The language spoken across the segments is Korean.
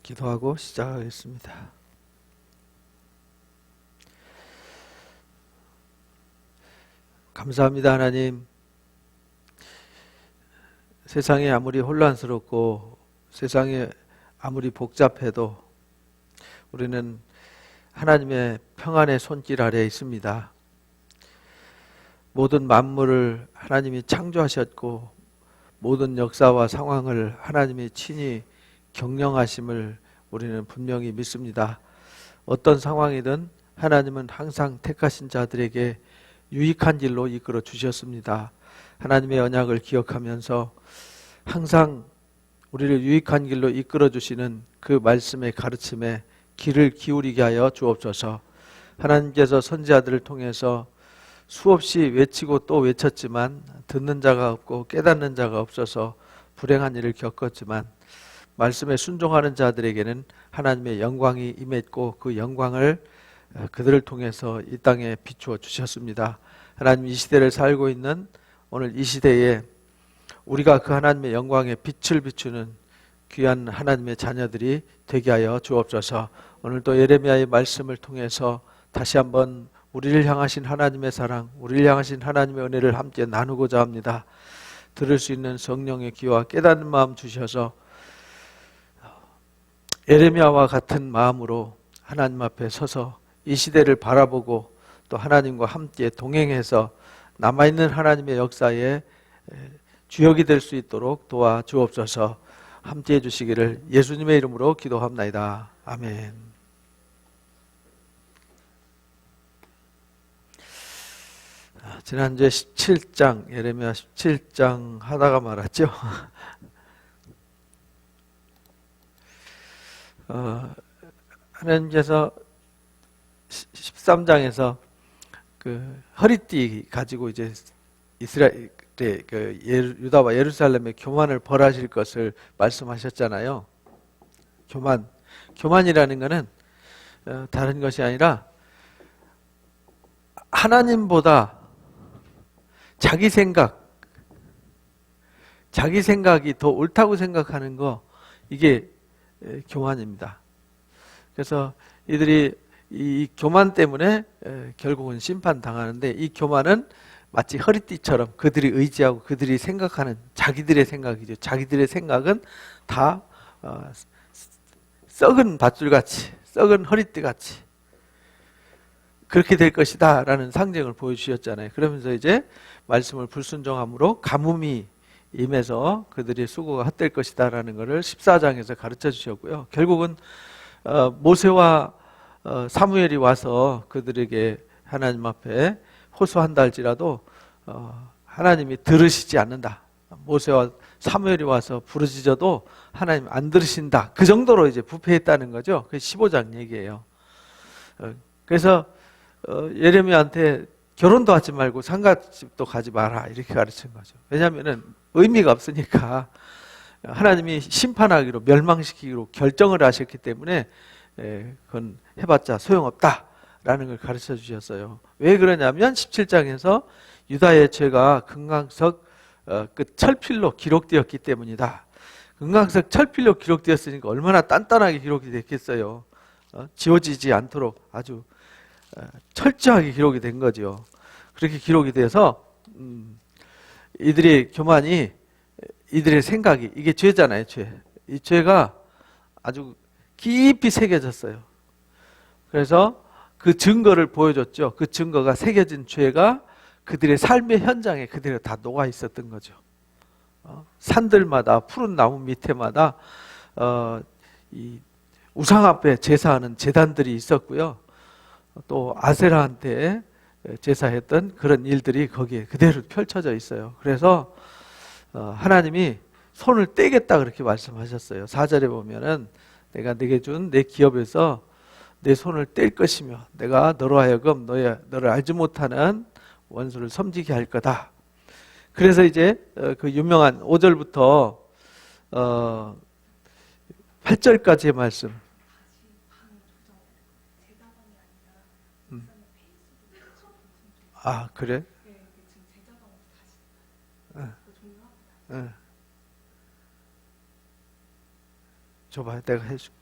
기도하고 시작하겠습니다. 감사합니다, 하나님. 세상이 아무리 혼란스럽고 세상이 아무리 복잡해도 우리는 하나님의 평안의 손길 아래에 있습니다. 모든 만물을 하나님이 창조하셨고 모든 역사와 상황을 하나님이 친히 경영하심을 우리는 분명히 믿습니다. 어떤 상황이든 하나님은 항상 택하신 자들에게 유익한 길로 이끌어 주셨습니다. 하나님의 언약을 기억하면서 항상 우리를 유익한 길로 이끌어 주시는 그 말씀의 가르침에 귀를 기울이게 하여 주옵소서. 하나님께서 선지자들을 통해서 수없이 외치고 또 외쳤지만 듣는 자가 없고 깨닫는 자가 없어서 불행한 일을 겪었지만 말씀에 순종하는 자들에게는 하나님의 영광이 임했고 그 영광을 그들을 통해서 이 땅에 비추어 주셨습니다. 하나님, 이 시대를 살고 있는 오늘 이 시대에 우리가 그 하나님의 영광의 빛을 비추는 귀한 하나님의 자녀들이 되게 하여 주옵소서. 오늘도 예레미야의 말씀을 통해서 다시 한번 우리를 향하신 하나님의 사랑, 우리를 향하신 하나님의 은혜를 함께 나누고자 합니다. 들을 수 있는 성령의 귀와 깨닫는 마음 주셔서 예레미야와 같은 마음으로 하나님 앞에 서서 이 시대를 바라보고 또 하나님과 함께 동행해서 남아있는 하나님의 역사에 주역이 될 수 있도록 도와주옵소서. 함께 해주시기를 예수님의 이름으로 기도합나이다. 아멘. 지난주에 17장, 예레미야 17장 하다가 말았죠. 하나님께서 13장에서 그 허리띠 가지고 이제 이스라엘 유다와 예루살렘의 교만을 벌하실 것을 말씀하셨잖아요. 교만이라는 것은 다른 것이 아니라 하나님보다 자기 생각이 더 옳다고 생각하는 거, 이게 교만입니다. 그래서 이들이 이 교만 때문에 결국은 심판당하는데, 이 교만은 마치 허리띠처럼 그들이 의지하고 그들이 생각하는 자기들의 생각이죠. 자기들의 생각은 다 썩은 밧줄같이, 썩은 허리띠같이 그렇게 될 것이다 라는 상징을 보여주셨잖아요. 그러면서 이제 말씀을 불순종함으로 가뭄이 임해서 그들의 수고가 헛될 것이다 라는 것을 14장에서 가르쳐 주셨고요. 결국은 모세와 사무엘이 와서 그들에게 하나님 앞에 호소한다 할지라도 하나님이 들으시지 않는다. 모세와 사무엘이 와서 부르짖어도 하나님 안 들으신다. 그 정도로 이제 부패했다는 거죠. 그게 15장 얘기예요. 그래서 예레미야한테 결혼도 하지 말고 상갓집도 가지 마라 이렇게 가르친 거죠. 왜냐하면 의미가 없으니까 하나님이 심판하기로, 멸망시키기로 결정을 하셨기 때문에 그건 해봤자 소용없다라는 걸 가르쳐 주셨어요. 왜 그러냐면 17장에서 유다의 죄가 금강석 그 철필로 기록되었기 때문이다. 금강석 철필로 기록되었으니까 얼마나 단단하게 기록이 됐겠어요. 지워지지 않도록 아주 철저하게 기록이 된 거죠. 그렇게 기록이 돼서 이들의 교만이, 이들의 생각이, 이게 죄잖아요. 이 죄가 아주 깊이 새겨졌어요. 그래서 그 증거를 보여줬죠. 그 증거가 새겨진 죄가 그들의 삶의 현장에 그대로 다 녹아 있었던 거죠. 산들마다, 푸른 나무 밑에마다 이 우상 앞에 제사하는 제단들이 있었고요. 또 아세라한테 제사했던 그런 일들이 거기에 그대로 펼쳐져 있어요. 그래서 하나님이 손을 떼겠다 그렇게 말씀하셨어요. 4절에 보면은 내가 내게 준 내 기업에서 내 손을 뗄 것이며 내가 너로 하여금 너를 알지 못하는 원수를 섬지게 할 거다. 그래서 이제 그 유명한 5절부터 8절까지의 말씀. 아, 그래? 줘봐, 내가 해줄게.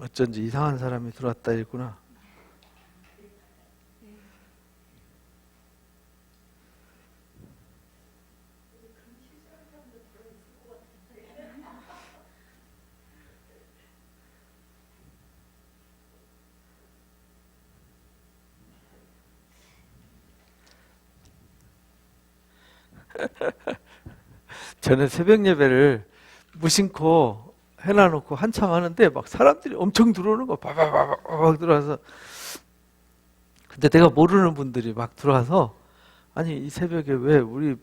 어쩐지 이상한 사람이 들어왔다 했구나. 저는 새벽 예배를 무심코 해놔놓고 한참 하는데 막 사람들이 엄청 들어오는 거 바바바박 들어와서, 근데 내가 모르는 분들이 막 들어와서 아니 이 새벽에 왜 우리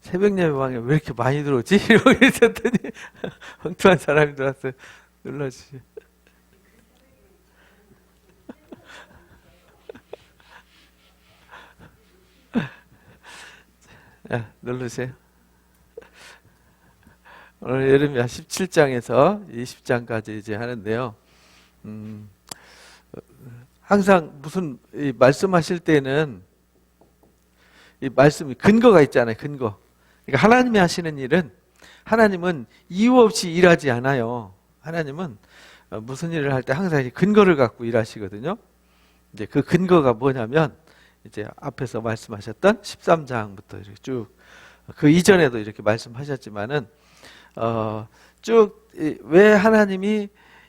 새벽 예배방에 왜 이렇게 많이 들어오지? 이러고 있었더니 엉뚱한 사람이 들어왔어요. 놀라지. 누르세요. 오늘 예레미야 17장에서 20장까지 이제 하는데요. 항상 무슨 말씀하실 때는 이 말씀이 근거가 있잖아요. 근거. 그러니까 하나님이 하시는 일은, 하나님은 이유 없이 일하지 않아요. 하나님은 무슨 일을 할 때 항상 근거를 갖고 일하시거든요. 이제 그 근거가 뭐냐면 이제 앞에서 말씀하셨던 13장부터 이렇게 쭉, 그 이전에도 이렇게 말씀하셨지만은 쭉 왜 하나님이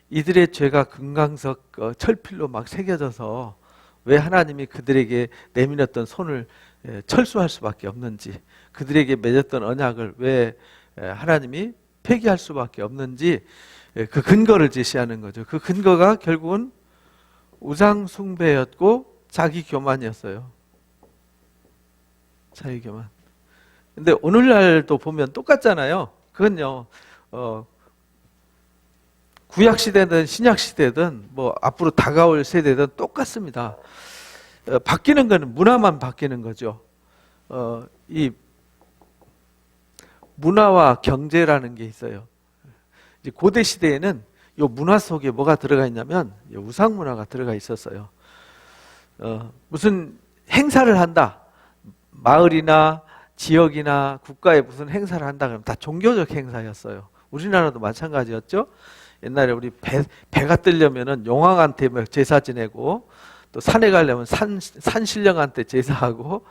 이들의 죄가 금강석 철필로 막 새겨져서 왜 하나님이 그들에게 내밀었던 손을 철수할 수밖에 없는지, 그들에게 맺었던 언약을 왜 하나님이 폐기할 수밖에 없는지 그 근거를 제시하는 거죠. 그 근거가 결국은 우상 숭배였고 자기 교만이었어요. 자기 교만. 근데 오늘날도 보면 똑같잖아요. 그건요, 구약 시대든 신약 시대든 뭐 앞으로 다가올 세대든 똑같습니다. 바뀌는 거는 문화만 바뀌는 거죠. 이 문화와 경제라는 게 있어요. 이제 고대 시대에는 이 문화 속에 뭐가 들어가 있냐면 우상 문화가 들어가 있었어요. 무슨 행사를 한다. 마을이나 지역이나 국가에 무슨 행사를 한다 그러면 다 종교적 행사였어요. 우리나라도 마찬가지였죠. 옛날에 우리 배가 뜨려면은 용왕한테 제사 지내고, 또 산에 가려면 산신령한테 제사하고,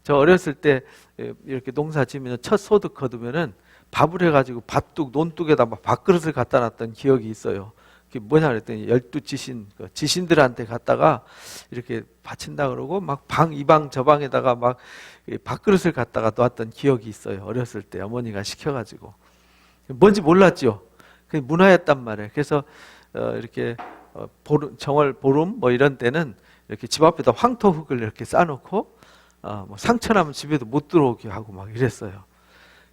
저 어렸을 때 이렇게 농사 지으면 첫 소득 거두면은 밥을 해가지고 밭둑 논둑에다 막 밥그릇을 갖다 놨던 기억이 있어요. 그게 뭐냐 그랬더니 12지신, 지신들한테 갖다가 이렇게 바친다 그러고 막 이 방 저 방에다가 막 밥그릇을 갖다가 놨던 기억이 있어요. 어렸을 때 어머니가 시켜가지고. 뭔지 몰랐죠. 그게 문화였단 말이에요. 그래서 이렇게 정월 보름 뭐 이런 때는 이렇게 집 앞에다 황토흙을 이렇게 쌓아놓고 뭐 상처나면 집에도 못 들어오게 하고 막 이랬어요.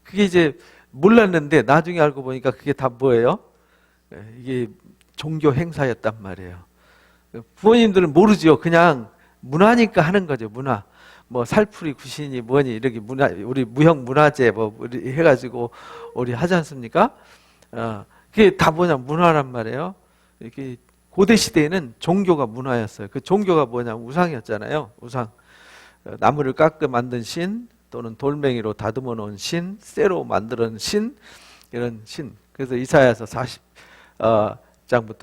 그게 이제 몰랐는데 나중에 알고 보니까 그게 다 뭐예요? 이게 종교 행사였단 말이에요. 부모님들은 모르죠. 그냥 문화니까 하는 거죠. 문화. 뭐 살풀이 구신이 뭐니 이렇게 문화, 우리 무형 문화재 뭐 우리 해가지고 우리 하지 않습니까? 그게 다 뭐냐 문화란 말이에요. 이렇게 고대 시대에는 종교가 문화였어요. 그 종교가 뭐냐 우상이었잖아요. 우상. 나무를 깎아 만든 신, 또는 돌멩이로 다듬어 놓은 신, 쇠로 만드는 신, 이런 신. 그래서 이사야서 40장부터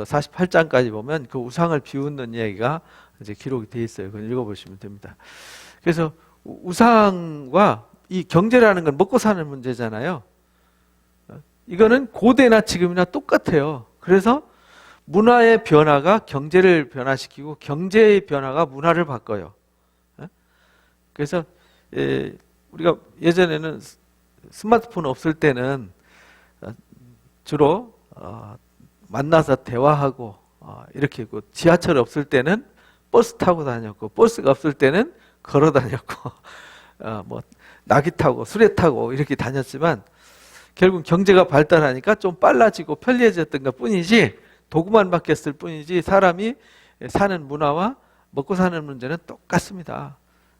48장까지 보면 그 우상을 비웃는 이야기가 이제 기록이 되어 있어요. 그걸 읽어보시면 됩니다. 그래서 우상과 이 경제라는 건 먹고 사는 문제잖아요. 이거는 고대나 지금이나 똑같아요. 그래서 문화의 변화가 경제를 변화시키고 경제의 변화가 문화를 바꿔요. 그래서 우리가 예전에는 스마트폰 없을 때는 주로 만나서 대화하고 이렇게 지하철 없을 때는 버스 타고 다녔고, 버스가 없을 때는 걸어 다녔고, 뭐 낙이 타고 수레 타고 이렇게 다녔지만 결국 경제가 발달하니까 좀 빨라지고 편리해졌던 것 뿐이지, 도구만 바뀌었을 뿐이지 사람이 사는 문화와 먹고 사는 문제는 똑같습니다.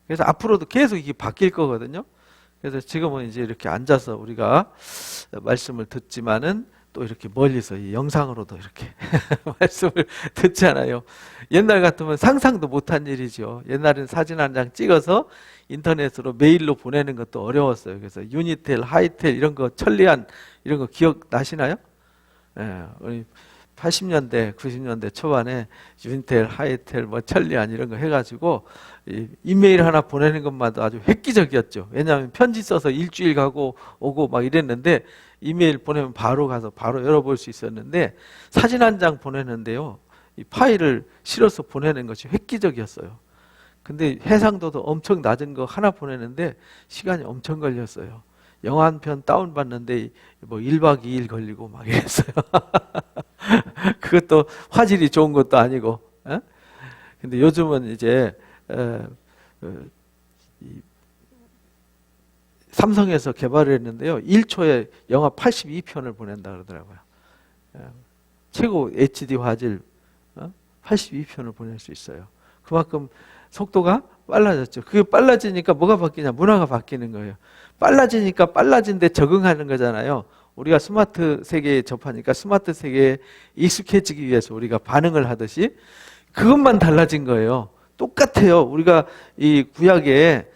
그래서 앞으로도 계속 이게 바뀔 거거든요. 그래서 지금은 이제 이렇게 앉아서 우리가 말씀을 듣지만은 또 이렇게 멀리서 이 영상으로도 이렇게 말씀을 듣잖아요. 옛날 같으면 상상도 못한 일이죠. 옛날에는 사진 한 장 찍어서 인터넷으로 메일로 보내는 것도 어려웠어요. 그래서 유니텔, 하이텔 이런 거 천리안 이런 거 기억 나시나요? 예, 우리 80년대, 90년대 초반에 윤텔, 하이텔, 뭐 천리안 이런 거 해가지고 이메일 하나 보내는 것마다 아주 획기적이었죠. 왜냐하면 편지 써서 일주일 가고 오고 막 이랬는데 이메일 보내면 바로 가서 바로 열어볼 수 있었는데 사진 한 장 보내는데요. 이 파일을 실어서 보내는 것이 획기적이었어요. 근데 해상도도 엄청 낮은 거 하나 보내는데 시간이 엄청 걸렸어요. 영화 한 편 다운받는데 뭐 1박 2일 걸리고 막 이랬어요. 그것도 화질이 좋은 것도 아니고. 근데 요즘은 이제 삼성에서 개발을 했는데요. 1초에 영화 82편을 보낸다 그러더라고요. 최고 HD 화질 82편을 보낼 수 있어요. 그만큼 속도가 빨라졌죠. 그게 빨라지니까 뭐가 바뀌냐? 문화가 바뀌는 거예요. 빨라지니까 빨라진데 적응하는 거잖아요. 우리가 스마트 세계에 접하니까 스마트 세계에 익숙해지기 위해서 우리가 반응을 하듯이 그것만 달라진 거예요. 똑같아요. 우리가 이 구약에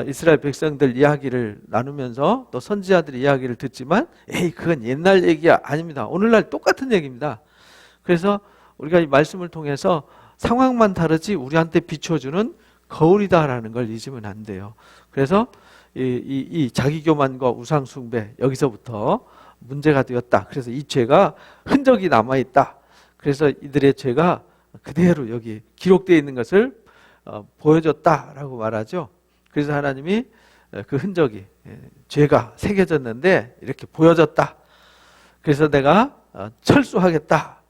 이스라엘 백성들 이야기를 나누면서 또 선지자들의 이야기를 듣지만 에이 그건 옛날 얘기야. 아닙니다. 오늘날 똑같은 얘기입니다. 그래서 우리가 이 말씀을 통해서 상황만 다르지 우리한테 비춰주는 거울이다라는 걸 잊으면 안 돼요. 그래서 이 자기교만과 우상숭배 여기서부터 문제가 되었다. 그래서 이 죄가 흔적이 남아있다. 그래서 이들의 죄가 그대로 여기 기록되어 있는 것을 보여줬다라고 말하죠. 그래서 하나님이 그 흔적이 죄가 새겨졌는데 이렇게 보여졌다. 그래서 내가 철수하겠다.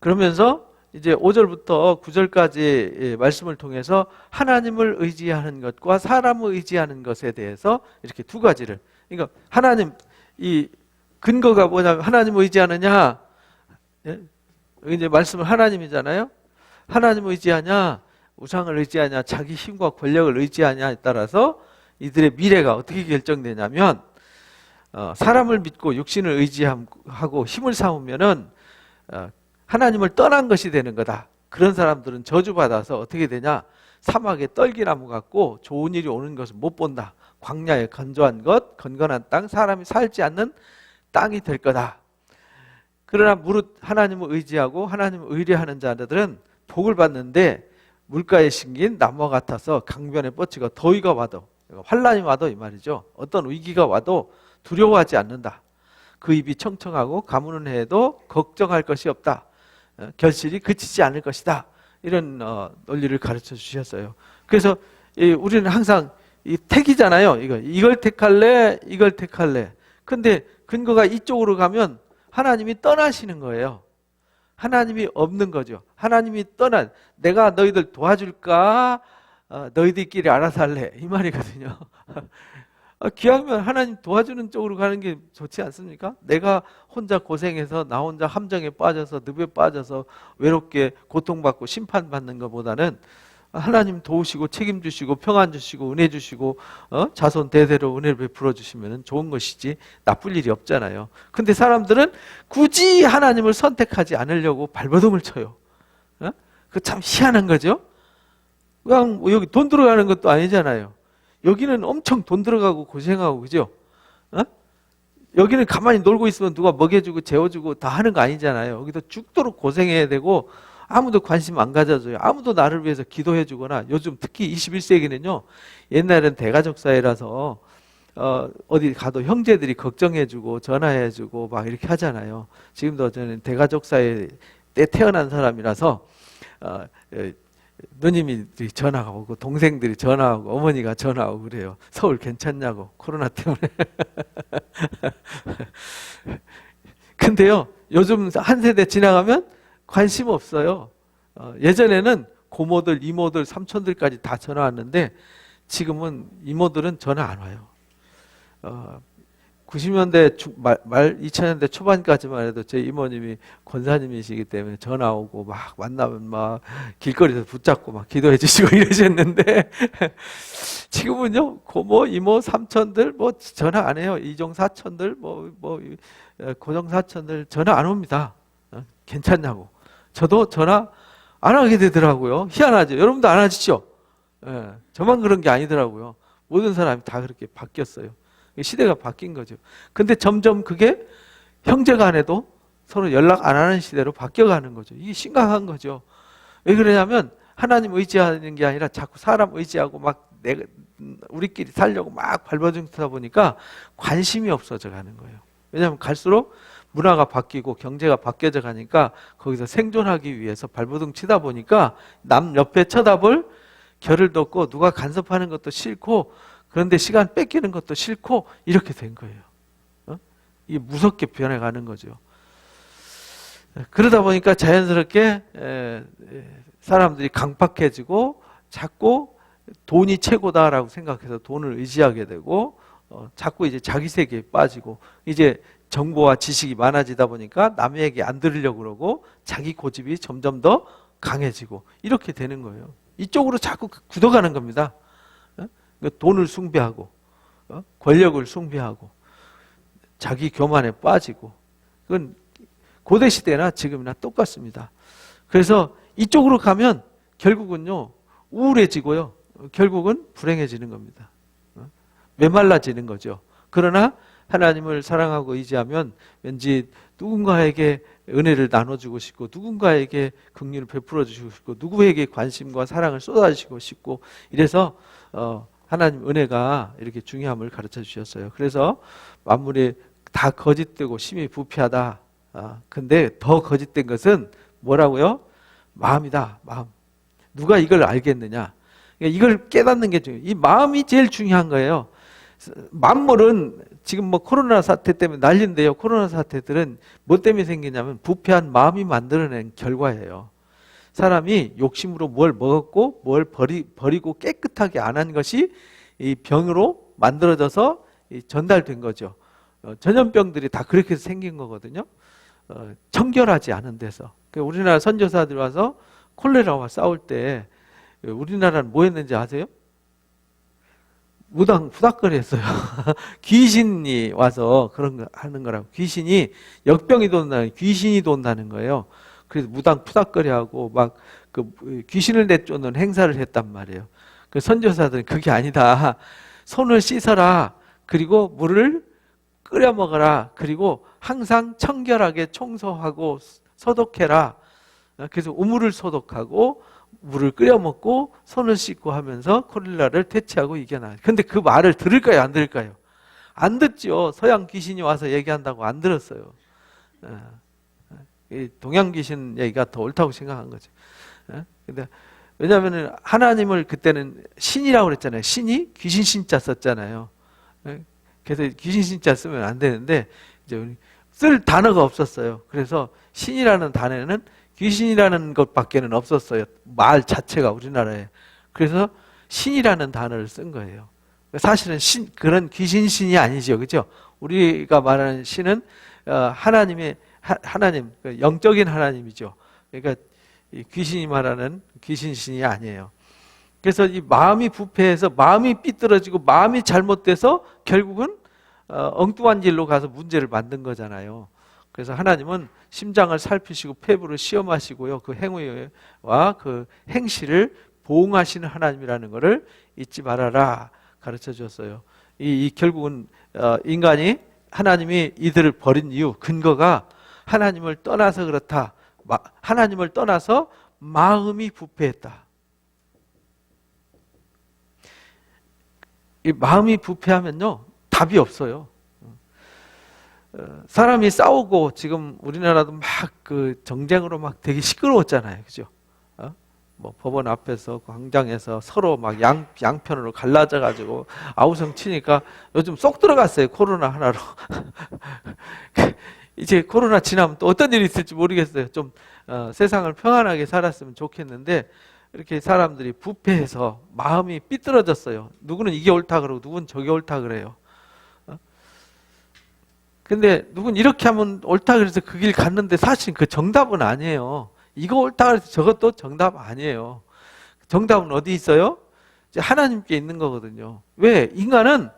그러면서 이제 5절부터 9절까지 말씀을 통해서 하나님을 의지하는 것과 사람을 의지하는 것에 대해서 이렇게 두 가지를. 그러니까 하나님, 이 근거가 뭐냐면 하나님을 의지하느냐. 이제 말씀은 하나님이잖아요. 하나님을 의지하냐, 우상을 의지하냐, 자기 힘과 권력을 의지하냐에 따라서 이들의 미래가 어떻게 결정되냐면 사람을 믿고 육신을 의지하고 힘을 삼으면은 하나님을 떠난 것이 되는 거다. 그런 사람들은 저주받아서 어떻게 되냐? 사막에 떨기나무 같고 좋은 일이 오는 것을 못 본다. 광야에 건조한 것, 건건한 땅, 사람이 살지 않는 땅이 될 거다. 그러나 무릇 하나님을 의지하고 하나님을 의뢰하는 자들은 복을 받는데 물가에 심긴 나무와 같아서 강변에 뻗치고 더위가 와도 환란이 와도 이 말이죠. 어떤 위기가 와도 두려워하지 않는다. 그 입이 청청하고 가무는 해도 걱정할 것이 없다. 결실이 그치지 않을 것이다. 이런 논리를 가르쳐 주셨어요. 그래서 우리는 항상 이 택이잖아요. 이걸 택할래, 이걸 택할래. 근데 근거가 이쪽으로 가면 하나님이 떠나시는 거예요. 하나님이 없는 거죠. 하나님이 내가 너희들 도와줄까? 너희들끼리 알아서 할래. 이 말이거든요. 기왕이면 하나님 도와주는 쪽으로 가는 게 좋지 않습니까? 내가 혼자 고생해서 나 혼자 함정에 빠져서 늪에 빠져서 외롭게 고통받고 심판받는 것보다는 하나님 도우시고 책임주시고 평안 주시고 은혜 주시고 자손 대대로 은혜를 베풀어 주시면 좋은 것이지 나쁠 일이 없잖아요. 근데 사람들은 굳이 하나님을 선택하지 않으려고 발버둥을 쳐요. 그 참 희한한 거죠. 그냥 여기 돈 들어가는 것도 아니잖아요. 여기는 엄청 돈 들어가고 고생하고 그죠? 여기는 가만히 놀고 있으면 누가 먹여주고 재워주고 다 하는 거 아니잖아요. 여기도 죽도록 고생해야 되고 아무도 관심 안 가져줘요. 아무도 나를 위해서 기도해주거나 요즘 특히 21세기는요. 옛날엔 대가족 사회라서 어디 가도 형제들이 걱정해주고 전화해주고 막 이렇게 하잖아요. 지금도 저는 대가족 사회 때 태어난 사람이라서 누님이 전화가 오고 동생들이 전화하고 어머니가 전화하고 그래요. 서울 괜찮냐고 코로나 때문에. 근데요 요즘 한 세대 지나가면 관심 없어요. 예전에는 고모들, 이모들, 삼촌들까지 다 전화 왔는데 지금은 이모들은 전화 안 와요. 90년대 말 2000년대 초반까지만 해도 제 이모님이 권사님이시기 때문에 전화 오고 막 만나면 막 길거리에서 붙잡고 막 기도해 주시고 이러셨는데 지금은요 고모, 이모, 삼촌들 뭐 전화 안 해요. 이종 사촌들 뭐 고종 사촌들 전화 안 옵니다. 괜찮냐고. 저도 전화 안 하게 되더라고요. 희한하죠. 여러분도 안 하시죠? 저만 그런 게 아니더라고요. 모든 사람이 다 그렇게 바뀌었어요. 시대가 바뀐 거죠. 근데 점점 그게 형제간에도 서로 연락 안 하는 시대로 바뀌어가는 거죠. 이게 심각한 거죠. 왜 그러냐면 하나님 의지하는 게 아니라 자꾸 사람 의지하고 막 내가 우리끼리 살려고 막 발버둥치다 보니까 관심이 없어져 가는 거예요. 왜냐하면 갈수록 문화가 바뀌고 경제가 바뀌어져 가니까 거기서 생존하기 위해서 발버둥 치다 보니까 남 옆에 쳐다볼 겨를도 없고 누가 간섭하는 것도 싫고 그런데 시간 뺏기는 것도 싫고 이렇게 된 거예요. 이게 무섭게 변해가는 거죠. 그러다 보니까 자연스럽게 사람들이 강팍해지고 자꾸 돈이 최고다라고 생각해서 돈을 의지하게 되고 자꾸 이제 자기 세계에 빠지고 이제 정보와 지식이 많아지다 보니까 남의 얘기 안 들으려고 그러고 자기 고집이 점점 더 강해지고 이렇게 되는 거예요. 이쪽으로 자꾸 굳어가는 겁니다. 돈을 숭배하고 권력을 숭배하고 자기 교만에 빠지고 그건 고대 시대나 지금이나 똑같습니다. 그래서 이쪽으로 가면 결국은요 우울해지고요 결국은 불행해지는 겁니다. 메말라지는 거죠. 그러나 하나님을 사랑하고 의지하면 왠지 누군가에게 은혜를 나눠주고 싶고 누군가에게 긍휼을 베풀어 주시고 싶고 누구에게 관심과 사랑을 쏟아주시고 싶고 이래서 하나님 은혜가 이렇게 중요함을 가르쳐 주셨어요. 그래서 만물이 다 거짓되고 심히 부패하다. 근데 더 거짓된 것은 뭐라고요? 마음이다. 마음. 누가 이걸 알겠느냐? 이걸 깨닫는 게 중요해요. 이 마음이 제일 중요한 거예요. 만물은 지금 뭐 코로나 사태 때문에 난리인데요. 코로나 사태들은 뭐 때문에 생기냐면 부패한 마음이 만들어낸 결과예요. 사람이 욕심으로 뭘 먹었고 뭘 버리고 깨끗하게 안 한 것이 이 병으로 만들어져서 전달된 거죠. 전염병들이 다 그렇게 해서 생긴 거거든요. 청결하지 않은 데서. 우리나라 선교사들 와서 콜레라와 싸울 때 우리나라는 뭐 했는지 아세요? 무당 푸닥거리 했어요. 귀신이 와서 그런 거 하는 거라고. 귀신이 역병이 돈다는 귀신이 돈다는 거예요. 그래서 무당 푸닥거리 하고 막 그 귀신을 내쫓는 행사를 했단 말이에요. 그 선교사들은 그게 아니다. 손을 씻어라. 그리고 물을 끓여 먹어라. 그리고 항상 청결하게 청소하고 소독해라. 그래서 우물을 소독하고 물을 끓여 먹고 손을 씻고 하면서 코로나를 퇴치하고 이겨나. 근데 그 말을 들을까요? 안 들을까요? 안 듣죠. 서양 귀신이 와서 얘기한다고 안 들었어요. 동양 귀신 얘기가 더 옳다고 생각한 거죠. 근데 왜냐하면 하나님을 그때는 신이라고 그랬잖아요. 신이 귀신 신자 썼잖아요. 그래서 귀신 신자 쓰면 안 되는데 이제 쓸 단어가 없었어요. 그래서 신이라는 단어는 귀신이라는 것밖에는 없었어요. 말 자체가 우리나라에. 그래서 신이라는 단어를 쓴 거예요. 사실은 그런 귀신 신이 아니죠. 그죠? 우리가 말하는 신은 하나님, 영적인 하나님이죠. 그러니까 귀신이 말하는 귀신 신이 아니에요. 그래서 이 마음이 부패해서 마음이 삐뚤어지고 마음이 잘못돼서 결국은 엉뚱한 길로 가서 문제를 만든 거잖아요. 그래서 하나님은 심장을 살피시고 폐부를 시험하시고요. 그 행위와 그 행실을 보응하시는 하나님이라는 것을 잊지 말아라 가르쳐 줬어요. 이 결국은 인간이 하나님이 이들을 버린 이유 근거가 하나님을 떠나서 그렇다. 하나님을 떠나서 마음이 부패했다. 이 마음이 부패하면요 답이 없어요. 사람이 싸우고 지금 우리나라도 막 그 정쟁으로 막 되게 시끄러웠잖아요, 그죠? 뭐 법원 앞에서 광장에서 서로 막 양편으로 갈라져 가지고 아우성 치니까 요즘 쏙 들어갔어요, 코로나 하나로. 이제 코로나 지나면 또 어떤 일이 있을지 모르겠어요. 좀 세상을 평안하게 살았으면 좋겠는데 이렇게 사람들이 부패해서 마음이 삐뚤어졌어요. 누구는 이게 옳다 그러고 누구는 저게 옳다 그래요. 근데 누군 이렇게 하면 옳다 그래서 그 길 갔는데 사실 그 정답은 아니에요. 이거 옳다 그래서 저것도 정답 아니에요. 정답은 어디 있어요? 이제 하나님께 있는 거거든요. 왜? 인간은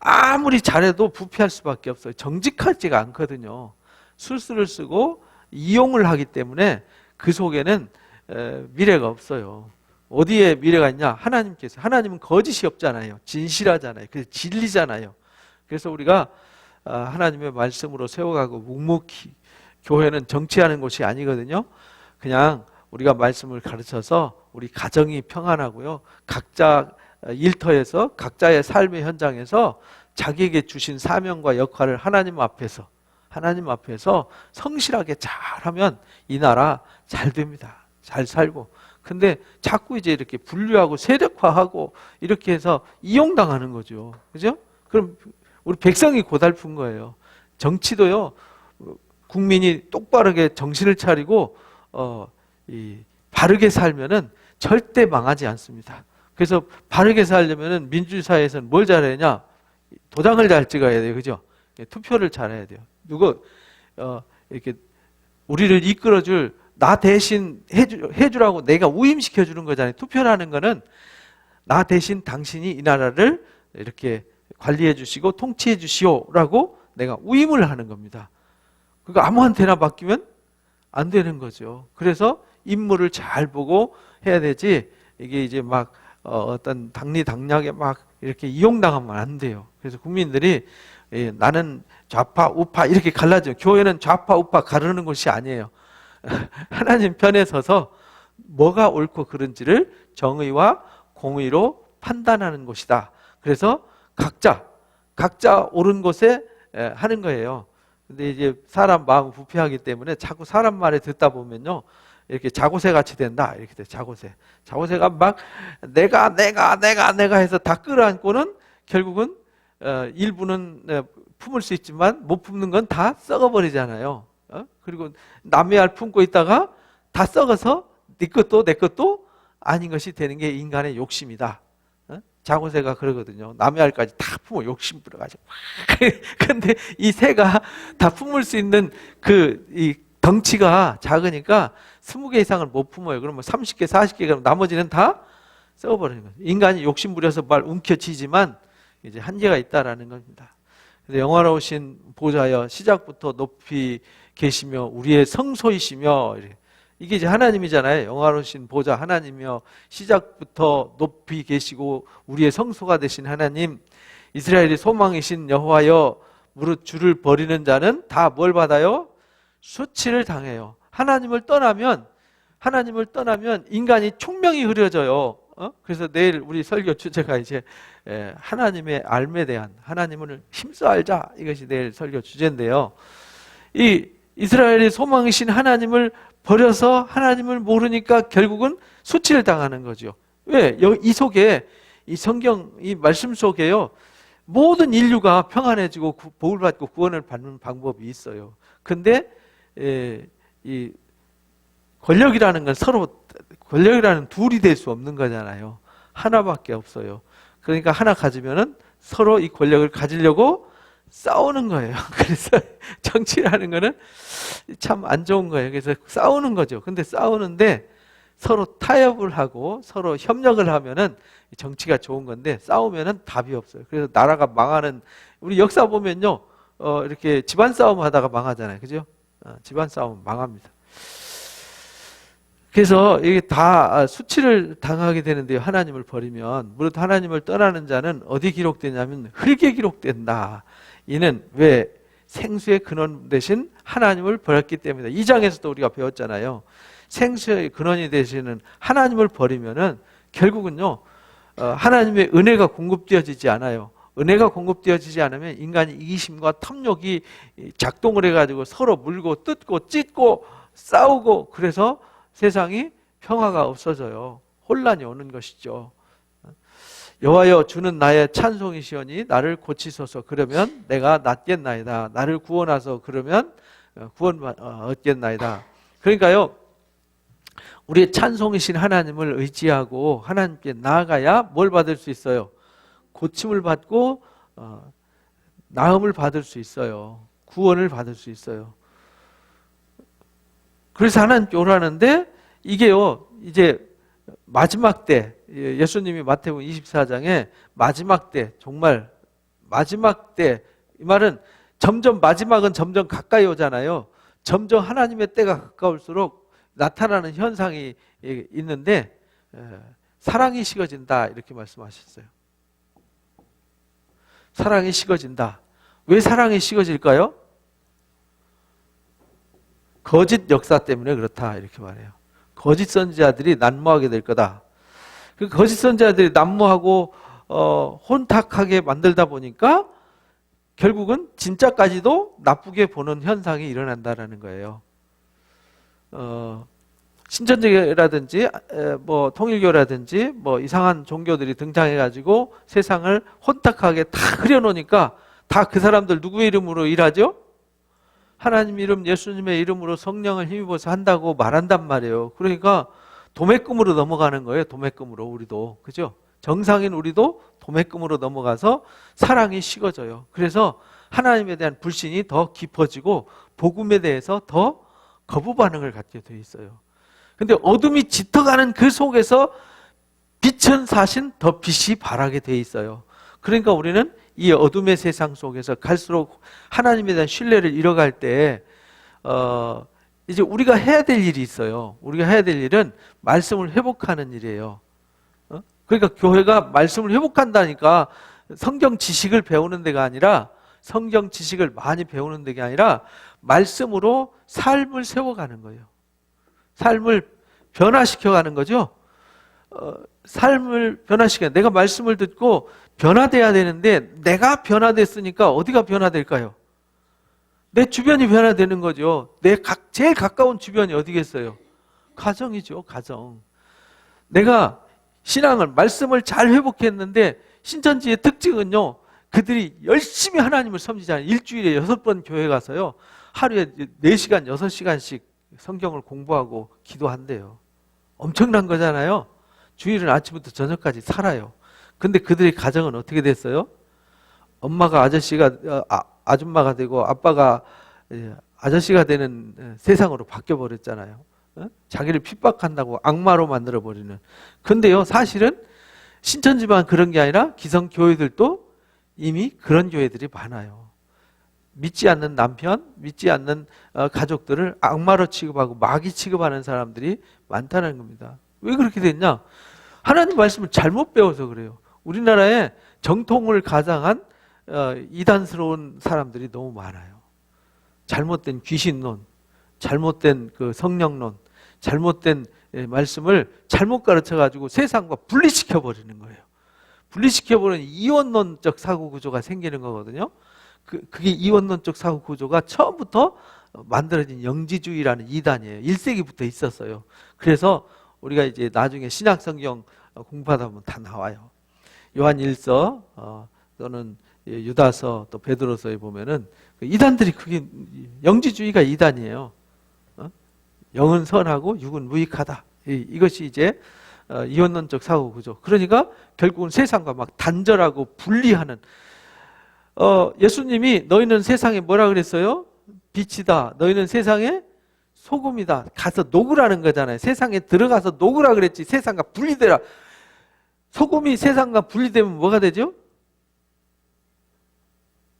아무리 잘해도 부패할 수밖에 없어요. 정직하지가 않거든요. 술수를 쓰고 이용을 하기 때문에 그 속에는 미래가 없어요. 어디에 미래가 있냐? 하나님께서. 하나님은 거짓이 없잖아요. 진실하잖아요. 그래서 진리잖아요. 그래서 우리가 하나님의 말씀으로 세워가고 묵묵히 교회는 정치하는 곳이 아니거든요. 그냥 우리가 말씀을 가르쳐서 우리 가정이 평안하고요. 각자 일터에서 각자의 삶의 현장에서 자기에게 주신 사명과 역할을 하나님 앞에서 성실하게 잘하면 이 나라 잘 됩니다. 잘 살고. 근데 자꾸 이제 이렇게 분류하고 세력화하고 이렇게 해서 이용당하는 거죠. 그죠? 그럼 우리 백성이 고달픈 거예요. 정치도요, 국민이 똑바르게 정신을 차리고 바르게 살면은 절대 망하지 않습니다. 그래서 바르게 살려면은 민주사회에서는 뭘 잘해야 되냐? 도장을 잘 찍어야 돼요. 그죠? 투표를 잘해야 돼요. 이렇게 우리를 이끌어줄 나 대신 해주라고 내가 위임시켜주는 거잖아요. 투표라는 거는 나 대신 당신이 이 나라를 이렇게 관리해 주시고 통치해 주시오라고 내가 위임을 하는 겁니다. 그거 아무한테나 맡기면 안 되는 거죠. 그래서 인물을 잘 보고 해야 되지, 이게 이제 막 어떤 당리당략에 막 이렇게 이용당하면 안 돼요. 그래서 국민들이 나는 좌파 우파 이렇게 갈라져요. 교회는 좌파 우파 가르는 곳이 아니에요. 하나님 편에 서서 뭐가 옳고 그른지를 정의와 공의로 판단하는 곳이다. 그래서 각자 옳은 곳에 하는 거예요. 근데 이제 사람 마음 부패하기 때문에 자꾸 사람 말에 듣다 보면요, 이렇게 자고새 같이 된다. 이렇게 돼. 자고새가 막 내가 해서 다 끌어안고는 결국은 일부는 품을 수 있지만 못 품는 건 다 썩어버리잖아요. 그리고 남의 알 품고 있다가 다 썩어서 네 것도 내 것도 아닌 것이 되는 게 인간의 욕심이다. 자고새가 그러거든요. 남의 알까지 다 품어 욕심 부려가지고. 근데 이 새가 다 품을 수 있는 이 덩치가 작으니까 20개 이상을 못 품어요. 그러면 30개, 40개, 그럼 나머지는 다 썩어버리는 거예요. 인간이 욕심 부려서 말 움켜쥐지만 이제 한계가 있다라는 겁니다. 그래서 영화로우신 보좌여 시작부터 높이 계시며 우리의 성소이시며, 이게 이제 하나님이잖아요. 영화로우신 보좌 하나님이며 시작부터 높이 계시고 우리의 성소가 되신 하나님, 이스라엘의 소망이신 여호와여, 무릇 주를 버리는 자는 다 뭘 받아요? 수치를 당해요. 하나님을 떠나면 인간이 총명이 흐려져요. 그래서 내일 우리 설교 주제가 이제 하나님의 알에 대한, 하나님을 힘써 알자, 이것이 내일 설교 주제인데요. 이 이스라엘의 소망이신 하나님을 버려서 하나님을 모르니까 결국은 수치를 당하는 거죠. 왜? 이 속에, 이 성경, 이 말씀 속에요, 모든 인류가 평안해지고 복을 받고 구원을 받는 방법이 있어요. 근데 이 권력이라는 건 권력이라는 둘이 될 수 없는 거잖아요. 하나밖에 없어요. 그러니까 하나 가지면은 서로 이 권력을 가지려고 싸우는 거예요. 그래서 정치라는 거는 참 안 좋은 거예요. 그래서 싸우는 거죠. 근데 싸우는데 서로 타협을 하고 서로 협력을 하면은 정치가 좋은 건데, 싸우면은 답이 없어요. 그래서 나라가 망하는, 우리 역사 보면요, 이렇게 집안 싸움 하다가 망하잖아요. 그죠? 집안 싸움 망합니다. 그래서 이게 다 수치를 당하게 되는데요. 하나님을 버리면. 무릇 하나님을 떠나는 자는 어디 기록되냐면 흙에 기록된다. 이는 왜? 생수의 근원 대신 하나님을 버렸기 때문이다. 2장에서도 우리가 배웠잖아요. 생수의 근원이 되시는 하나님을 버리면은 결국은요, 하나님의 은혜가 공급되어지지 않아요. 은혜가 공급되어지지 않으면 인간이 이기심과 탐욕이 작동을 해가지고 서로 물고 뜯고 찢고 싸우고, 그래서 세상이 평화가 없어져요. 혼란이 오는 것이죠. 여호와여, 주는 나의 찬송이시오니 나를 고치소서. 그러면 내가 낫겠나이다. 나를 구원하소. 그러면 구원 얻겠나이다. 그러니까요, 우리의 찬송이신 하나님을 의지하고 하나님께 나아가야 뭘 받을 수 있어요? 고침을 받고 나음을 받을 수 있어요. 구원을 받을 수 있어요. 그래서 하나님께 오라는데, 이게요, 이제 마지막 때, 예수님이 마태복음 24장에 마지막 때, 정말 마지막 때, 이 말은 점점 마지막은 점점 가까이 오잖아요. 점점 하나님의 때가 가까울수록 나타나는 현상이 있는데, 사랑이 식어진다, 이렇게 말씀하셨어요. 사랑이 식어진다. 왜 사랑이 식어질까요? 거짓 역사 때문에 그렇다 이렇게 말해요. 거짓 선지자들이 난무하게 될 거다. 그 거짓 선지자들이 난무하고 혼탁하게 만들다 보니까 결국은 진짜까지도 나쁘게 보는 현상이 일어난다라는 거예요. 신천지라든지 뭐 통일교라든지 뭐 이상한 종교들이 등장해가지고 세상을 혼탁하게 다 흐려놓으니까 다 그 사람들 누구의 이름으로 일하죠? 하나님 이름, 예수님의 이름으로 성령을 힘입어서 한다고 말한단 말이에요. 그러니까 도매금으로 넘어가는 거예요. 도매금으로 우리도. 그죠? 정상인 우리도 도매금으로 넘어가서 사랑이 식어져요. 그래서 하나님에 대한 불신이 더 깊어지고 복음에 대해서 더 거부 반응을 갖게 돼 있어요. 근데 어둠이 짙어가는 그 속에서 빛은 사신 더 빛이 발하게 돼 있어요. 그러니까 우리는 이 어둠의 세상 속에서 갈수록 하나님에 대한 신뢰를 잃어갈 때 이제 우리가 해야 될 일이 있어요. 우리가 해야 될 일은 말씀을 회복하는 일이에요. 그러니까 교회가 말씀을 회복한다니까 성경 지식을 배우는 데가 아니라 성경 지식을 많이 배우는 데가 아니라 말씀으로 삶을 세워가는 거예요. 삶을 변화시켜가는 거죠. 삶을 변화시켜. 내가 말씀을 듣고 변화돼야 되는데 내가 변화됐으니까 어디가 변화될까요? 내 주변이 변화되는 거죠. 제일 가까운 주변이 어디겠어요? 가정이죠. 가정. 내가 신앙을 말씀을 잘 회복했는데 신천지의 특징은요. 그들이 열심히 하나님을 섬기잖아요. 일주일에 6번 교회 가서요. 하루에 4시간, 6시간씩 성경을 공부하고 기도한대요. 엄청난 거잖아요. 주일은 아침부터 저녁까지 살아요. 근데 그들의 가정은 어떻게 됐어요? 엄마가 아줌마가 되고 아빠가 아저씨가 되는 세상으로 바뀌어 버렸잖아요. 자기를 핍박한다고 악마로 만들어 버리는. 근데요, 사실은 신천지만 그런 게 아니라 기성 교회들도 이미 그런 교회들이 많아요. 믿지 않는 남편, 믿지 않는 가족들을 악마로 취급하고 마귀 취급하는 사람들이 많다는 겁니다. 왜 그렇게 됐냐? 하나님 말씀을 잘못 배워서 그래요. 우리나라에 정통을 가장한 이단스러운 사람들이 너무 많아요. 잘못된 귀신론, 잘못된 그 성령론, 잘못된 말씀을 잘못 가르쳐가지고 세상과 분리시켜 버리는 거예요. 분리시켜 버리는 이원론적 사고 구조가 생기는 거거든요. 그게 이원론적 사고 구조가 처음부터 만들어진 영지주의라는 이단이에요. 1세기부터 있었어요. 그래서 우리가 이제 나중에 신약 성경 공부하다 보면 다 나와요. 요한 1서 또는 유다서 또 베드로서에 보면은 이단들이 그게 영지주의가 이단이에요. 영은 선하고 육은 무익하다. 이것이 이제 이원론적 사고 구조. 그러니까 결국은 세상과 막 단절하고 분리하는. 예수님이 너희는 세상에 뭐라 그랬어요? 빛이다. 너희는 세상에 소금이다. 가서 녹으라는 거잖아요. 세상에 들어가서 녹으라 그랬지. 세상과 분리되라. 소금이 세상과 분리되면 뭐가 되죠?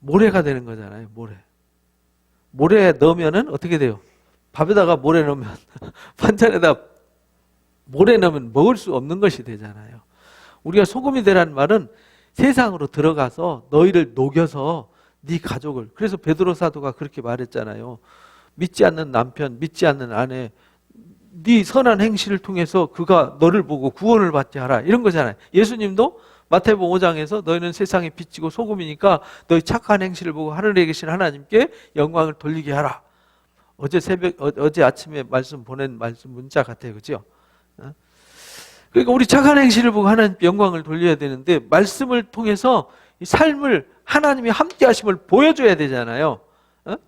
모래가 되는 거잖아요. 모래에 넣으면은 어떻게 돼요? 밥에다가 모래 넣으면 반찬에다 모래 넣으면 먹을 수 없는 것이 되잖아요. 우리가 소금이 되라는 말은 세상으로 들어가서 너희를 녹여서 네 가족을. 그래서 베드로 사도가 그렇게 말했잖아요. 믿지 않는 남편, 믿지 않는 아내, 네 선한 행실을 통해서 그가 너를 보고 구원을 받게 하라. 이런 거잖아요. 예수님도 마태복음 5장에서 너희는 세상의 빛이고 소금이니까 너희 착한 행실을 보고 하늘에 계신 하나님께 영광을 돌리게 하라. 어제 아침에 보낸 말씀 문자 같아요. 그죠? 그러니까 우리 착한 행실을 보고 하나님께 영광을 돌려야 되는데 말씀을 통해서 이 삶을 하나님이 함께 하심을 보여줘야 되잖아요.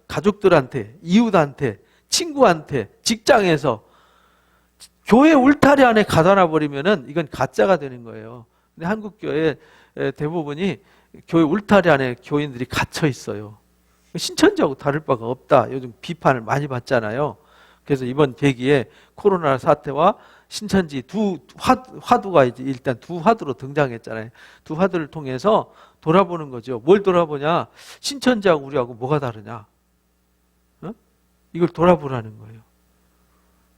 가족들한테, 이웃한테, 친구한테, 직장에서 교회 울타리 안에 가둬놔 버리면은 이건 가짜가 되는 거예요. 근데 한국 교회 대부분이 교회 울타리 안에 교인들이 갇혀 있어요. 신천지하고 다를 바가 없다. 요즘 비판을 많이 받잖아요. 그래서 이번 계기에 코로나 사태와 신천지 두 화두가 이제 일단 두 화두로 등장했잖아요. 두 화두를 통해서 돌아보는 거죠. 뭘 돌아보냐? 신천지하고 우리하고 뭐가 다르냐? 이걸 돌아보라는 거예요.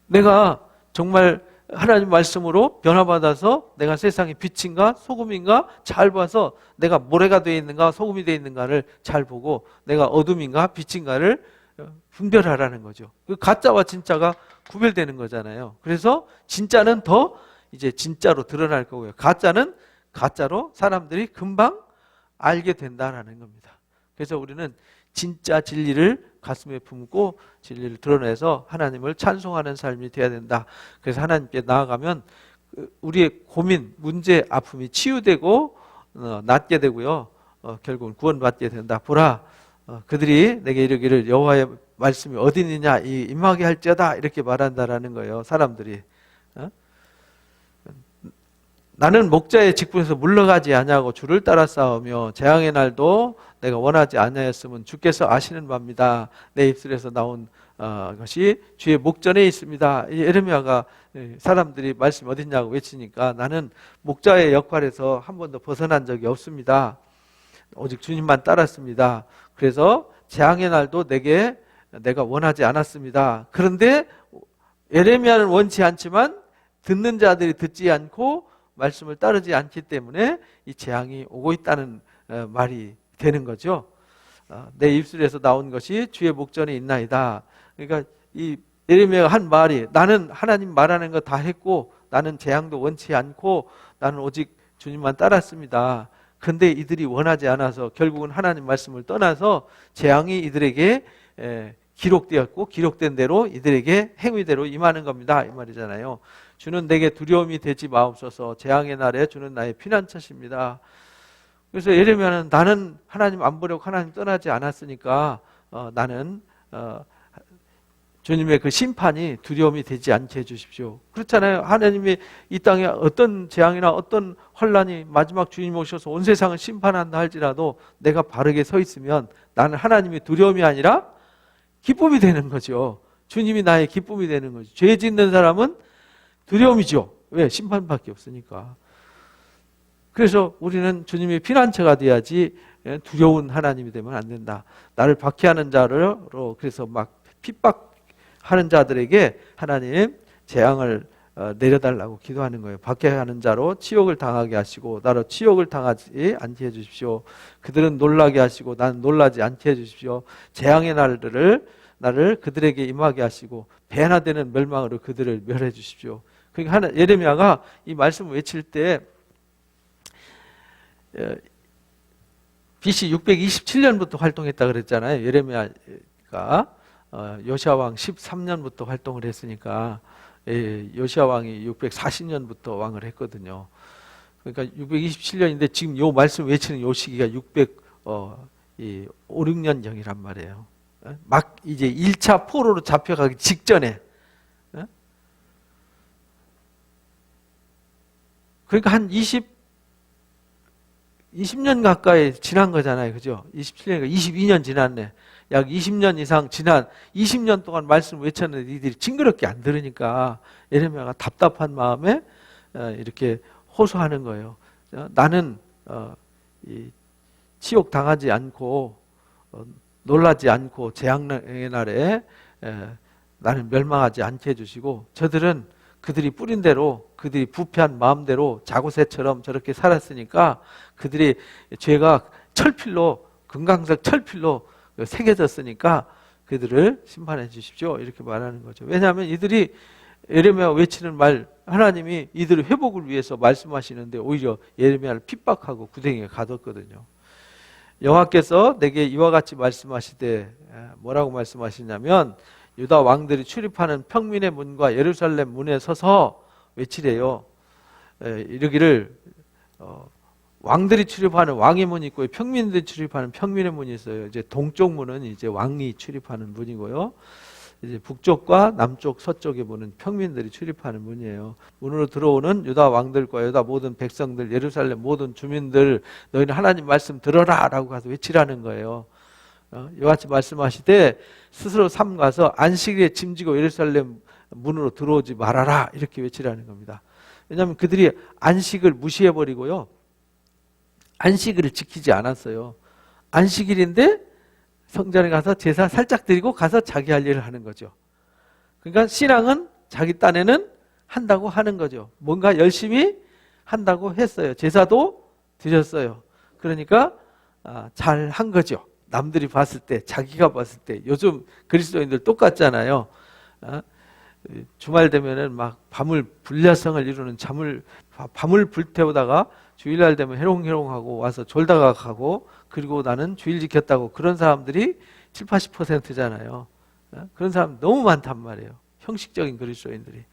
내가 정말 하나님 말씀으로 변화받아서 내가 세상의 빛인가 소금인가 잘 봐서 내가 모래가 되어 있는가 소금이 되어 있는가를 잘 보고 내가 어둠인가 빛인가를 분별하라는 거죠. 그 가짜와 진짜가 구별되는 거잖아요. 그래서 진짜는 더 이제 진짜로 드러날 거고요. 가짜는 가짜로 사람들이 금방 알게 된다라는 겁니다. 그래서 우리는 진짜 진리를 가슴에 품고 진리를 드러내서 하나님을 찬송하는 삶이 되어야 된다. 그래서 하나님께 나아가면 우리의 고민, 문제, 아픔이 치유되고 낫게 되고요. 결국은 구원받게 된다. 보라, 그들이 내게 이르기를 여호와의 말씀이 어디 있느냐 임하게 할지어다 이렇게 말한다라는 거예요. 사람들이. 나는 목자의 직분에서 물러가지 아니하고 주를 따라 싸우며 재앙의 날도 내가 원하지 아니하였으면 주께서 아시는 바입니다. 내 입술에서 나온 것이 주의 목전에 있습니다. 예레미야가 사람들이 말씀 어딨냐고 외치니까 나는 목자의 역할에서 한 번도 벗어난 적이 없습니다. 오직 주님만 따랐습니다. 그래서 재앙의 날도 내가 원하지 않았습니다. 그런데 예레미야는 원치 않지만 듣는 자들이 듣지 않고 말씀을 따르지 않기 때문에 이 재앙이 오고 있다는 말이 되는 거죠. 내 입술에서 나온 것이 주의 목전에 있나이다. 그러니까 이 예레미야가 한 말이 나는 하나님 말하는 거 다 했고 나는 재앙도 원치 않고 나는 오직 주님만 따랐습니다. 근데 이들이 원하지 않아서 결국은 하나님 말씀을 떠나서 재앙이 이들에게 기록되었고 기록된 대로 이들에게 행위대로 임하는 겁니다. 이 말이잖아요. 주는 내게 두려움이 되지 마옵소서. 재앙의 날에 주는 나의 피난처십니다. 그래서 예레미야는 나는 하나님 안 보려고 하나님 떠나지 않았으니까 나는 주님의 그 심판이 두려움이 되지 않게 해주십시오. 그렇잖아요. 하나님이 이 땅에 어떤 재앙이나 어떤 환란이 마지막 주님 오셔서 온 세상을 심판한다 할지라도 내가 바르게 서 있으면 나는 하나님이 두려움이 아니라 기쁨이 되는 거죠. 주님이 나의 기쁨이 되는 거죠. 죄 짓는 사람은 두려움이죠. 왜? 심판밖에 없으니까. 그래서 우리는 주님의 피난처가 돼야지 두려운 하나님이 되면 안 된다. 나를 박해하는 자로 그래서 막 핍박하는 자들에게 하나님 재앙을 내려달라고 기도하는 거예요. 박해하는 자로 치욕을 당하게 하시고 나로 치욕을 당하지 않게 해주십시오. 그들은 놀라게 하시고 나는 놀라지 않게 해주십시오. 재앙의 나를 그들에게 임하게 하시고 배나 되는 멸망으로 그들을 멸해 주십시오. 그러니까 예레미야가 이 말씀을 외칠 때 BC 627년부터 활동했다 그랬잖아요. 예레미야가 요시야 왕 13년부터 활동을 했으니까 요시야 왕이 640년부터 왕을 했거든요. 그러니까 627년인데 지금 요 말씀 외치는 요 시기가 5, 6년경이란 말이에요. 막 이제 1차 포로로 잡혀가기 직전에. 그러니까 한 20년 가까이 지난 거잖아요. 그죠? 27년이니까 22년 지났네. 약 20년 이상 지난 20년 동안 말씀을 외쳤는데 이들이 징그럽게 안 들으니까 예레미야가 답답한 마음에 이렇게 호소하는 거예요. 나는 치욕 당하지 않고 놀라지 않고 재앙의 날에 나는 멸망하지 않게 해주시고 저들은 그들이 뿌린 대로 그들이 부패한 마음대로 자고새처럼 저렇게 살았으니까 그들이 죄가 철필로 금강석 철필로 새겨졌으니까 그들을 심판해 주십시오 이렇게 말하는 거죠. 왜냐하면 이들이 예레미야 외치는 말 하나님이 이들의 회복을 위해서 말씀하시는데 오히려 예레미야를 핍박하고 구덩이에 가뒀거든요. 여호와께서 내게 이와 같이 말씀하시되 뭐라고 말씀하시냐면 유다 왕들이 출입하는 평민의 문과 예루살렘 문에 서서 외치래요. 이르기를 왕들이 출입하는 왕의 문이 있고 평민들이 출입하는 평민의 문이 있어요. 이제 동쪽 문은 이제 왕이 출입하는 문이고요. 이제 북쪽과 남쪽, 서쪽의 문은 평민들이 출입하는 문이에요. 문으로 들어오는 유다 왕들과 유다 모든 백성들, 예루살렘 모든 주민들, 너희는 하나님 말씀 들어라라고 가서 외치라는 거예요. 이와 같이 말씀하시되 스스로 삼가서 안식일에 짐지고 예루살렘 문으로 들어오지 말아라 이렇게 외치라는 겁니다. 왜냐하면 그들이 안식을 무시해버리고요. 안식일을 지키지 않았어요. 안식일인데 성전에 가서 제사 살짝 드리고 가서 자기 할 일을 하는 거죠. 그러니까 신앙은 자기 딴에는 한다고 하는 거죠. 뭔가 열심히 한다고 했어요. 제사도 드렸어요. 그러니까 잘 한 거죠. 남들이 봤을 때, 자기가 봤을 때, 요즘 그리스도인들 똑같잖아요. 주말 되면은 막 밤을 불야성을 이루는 밤을 불태우다가 주일날 되면 해롱해롱하고 와서 졸다가 가고, 그리고 나는 주일 지켰다고, 그런 사람들이 7, 80%잖아요. 그런 사람 너무 많단 말이에요. 형식적인 그리스도인들이.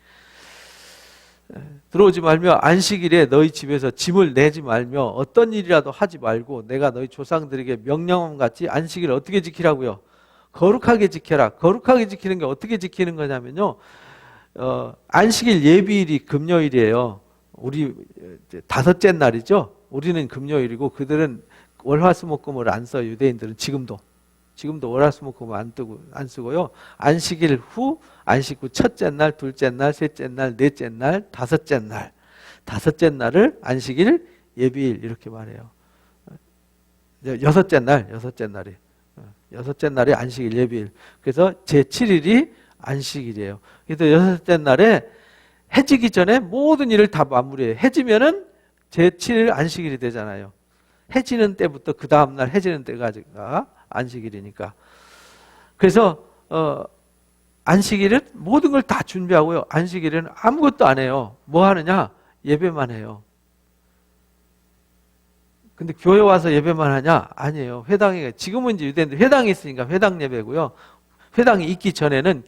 들어오지 말며 안식일에 너희 집에서 짐을 내지 말며 어떤 일이라도 하지 말고 내가 너희 조상들에게 명령함 같이 안식일을 어떻게 지키라고요? 거룩하게 지켜라. 거룩하게 지키는 게 어떻게 지키는 거냐면요, 안식일 예비일이 금요일이에요. 우리 다섯째 날이죠. 우리는 금요일이고 그들은 월화수목금을 안 써요. 유대인들은 지금도 월화수목금을 안 쓰고요. 안식일 후, 안식 후 첫째 날, 둘째 날, 셋째 날, 넷째 날, 다섯째 날을 안식일 예비일 이렇게 말해요. 여섯째 날이 안식일 예비일. 그래서 제7일이 안식일이에요. 그래서 여섯째 날에 해지기 전에 모든 일을 다 마무리해요. 해지면은 제7일 안식일이 되잖아요. 해지는 때부터 그 다음날 해지는 때가 안식일이니까. 그래서 안식일은 모든 걸 다 준비하고요. 안식일에는 아무것도 안 해요. 뭐 하느냐? 예배만 해요. 근데 교회 와서 예배만 하냐? 아니에요. 회당에, 지금은 이제 유대인들 회당이 있으니까 회당 예배고요. 회당이 있기 전에는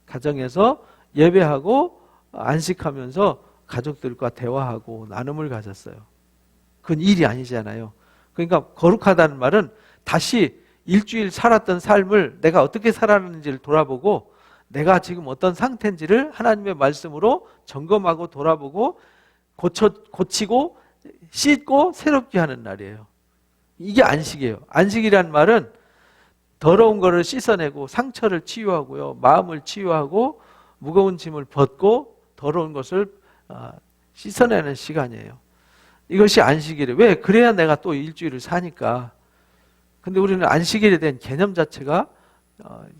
가정에서 예배하고 안식하면서 가족들과 대화하고 나눔을 가졌어요. 그건 일이 아니잖아요. 그러니까 거룩하다는 말은 다시 일주일 살았던 삶을 내가 어떻게 살았는지를 돌아보고 내가 지금 어떤 상태인지를 하나님의 말씀으로 점검하고 돌아보고 고치고 씻고 새롭게 하는 날이에요. 이게 안식이에요. 안식이란 말은 더러운 거를 씻어내고 상처를 치유하고요, 마음을 치유하고 무거운 짐을 벗고 더러운 것을 씻어내는 시간이에요. 이것이 안식일이에요. 왜? 그래야 내가 또 일주일을 사니까. 근데 우리는 안식일에 대한 개념 자체가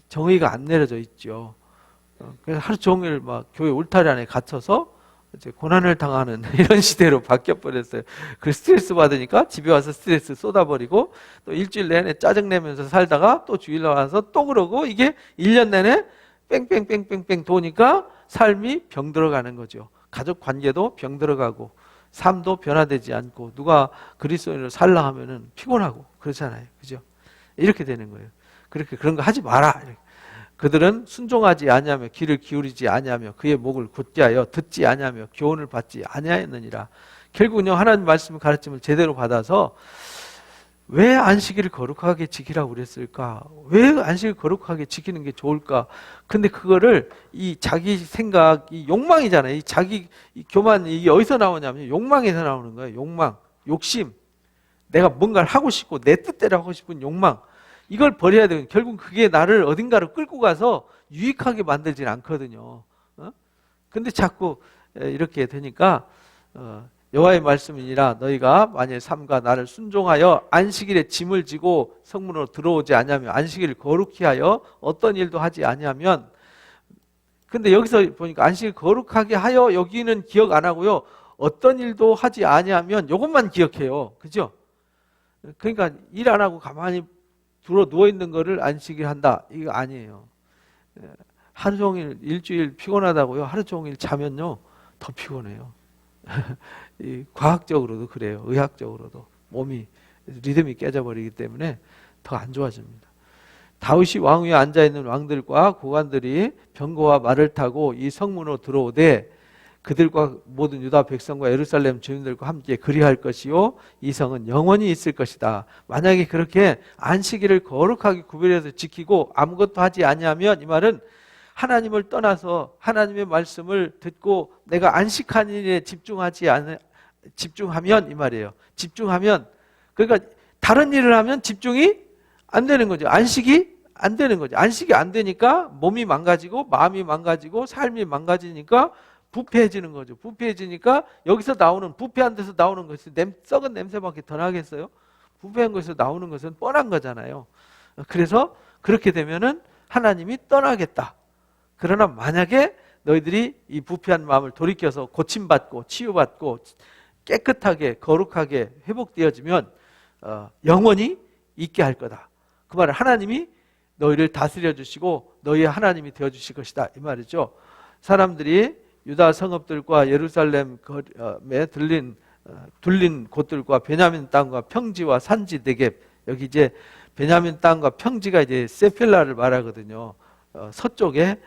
정의가 안 내려져 있죠. 그래서 하루 종일 막 교회 울타리 안에 갇혀서 이제 고난을 당하는 이런 시대로 바뀌어 버렸어요. 그 스트레스 받으니까 집에 와서 스트레스 쏟아버리고 또 일주일 내내 짜증내면서 살다가 또 주일 와서 또 그러고, 이게 1년 내내 뺑뺑뺑뺑뺑 도니까 삶이 병들어가는 거죠. 가족 관계도 병들어가고 삶도 변화되지 않고, 누가 그리스도인으로 살라 하면은 피곤하고 그렇잖아요. 그죠? 이렇게 되는 거예요. 그런 거 하지 마라. 그들은 순종하지 아니하며 귀를 기울이지 아니하며 그의 목을 곧게 하여 듣지 아니하며 교훈을 받지 아니하였느니라. 결국은요, 하나님 말씀 가르침을 제대로 받아서 왜 안식일을 거룩하게 지키라고 그랬을까? 왜 안식일을 거룩하게 지키는 게 좋을까? 근데 그거를 이 자기 생각, 이 욕망이잖아요. 이 자기 이 교만, 이게 어디서 나오냐면 욕망에서 나오는 거예요. 욕망, 욕심. 내가 뭔가를 하고 싶고 내 뜻대로 하고 싶은 욕망. 이걸 버려야 되거든요. 결국 그게 나를 어딘가로 끌고 가서 유익하게 만들진 않거든요. 근데 자꾸 이렇게 되니까 여호와의 말씀이니라 너희가 만일 삼가 나를 순종하여 안식일에 짐을 지고 성문으로 들어오지 아니하며 안식일을 거룩히 하여 어떤 일도 하지 아니하면, 근데 여기서 보니까 안식일 거룩하게 하여 여기는 기억 안 하고요, 어떤 일도 하지 아니하면 이것만 기억해요. 그죠? 그러니까 일 안 하고 가만히 들어 누워 있는 거를 안식일 한다, 이거 아니에요. 하루 종일 일주일 피곤하다고요, 하루 종일 자면요 더 피곤해요. 과학적으로도 그래요. 의학적으로도 몸이 리듬이 깨져버리기 때문에 더 안 좋아집니다. 다윗이 왕 위에 앉아있는 왕들과 고관들이 병거와 말을 타고 이 성문으로 들어오되 그들과 모든 유다 백성과 예루살렘 주민들과 함께 그리할 것이요 이 성은 영원히 있을 것이다. 만약에 그렇게 안식일을 거룩하게 구별해서 지키고 아무것도 하지 아니하면, 이 말은 하나님을 떠나서 하나님의 말씀을 듣고 내가 안식한 일에 집중하면 이 말이에요. 집중하면, 그러니까 다른 일을 하면 집중이 안 되는 거죠. 안식이 안 되는 거죠. 안식이 안 되니까 몸이 망가지고 마음이 망가지고 삶이 망가지니까 부패해지는 거죠. 부패해지니까 여기서 나오는, 부패한 데서 나오는 것이 썩은 냄새밖에 더 나겠어요? 부패한 것에서 나오는 것은 뻔한 거잖아요. 그래서 그렇게 되면은 하나님이 떠나겠다. 그러나 만약에 너희들이 이 부패한 마음을 돌이켜서 고침받고 치유받고 깨끗하게 거룩하게 회복되어지면 영원히 있게 할 거다. 그 말은 하나님이 너희를 다스려 주시고 너희의 하나님이 되어 주실 것이다 이 말이죠. 사람들이 유다 성읍들과 예루살렘에 둘린 곳들과 베냐민 땅과 평지와 산지 네겝, 여기 이제 베냐민 땅과 평지가 이제 세필라를 말하거든요. 서쪽에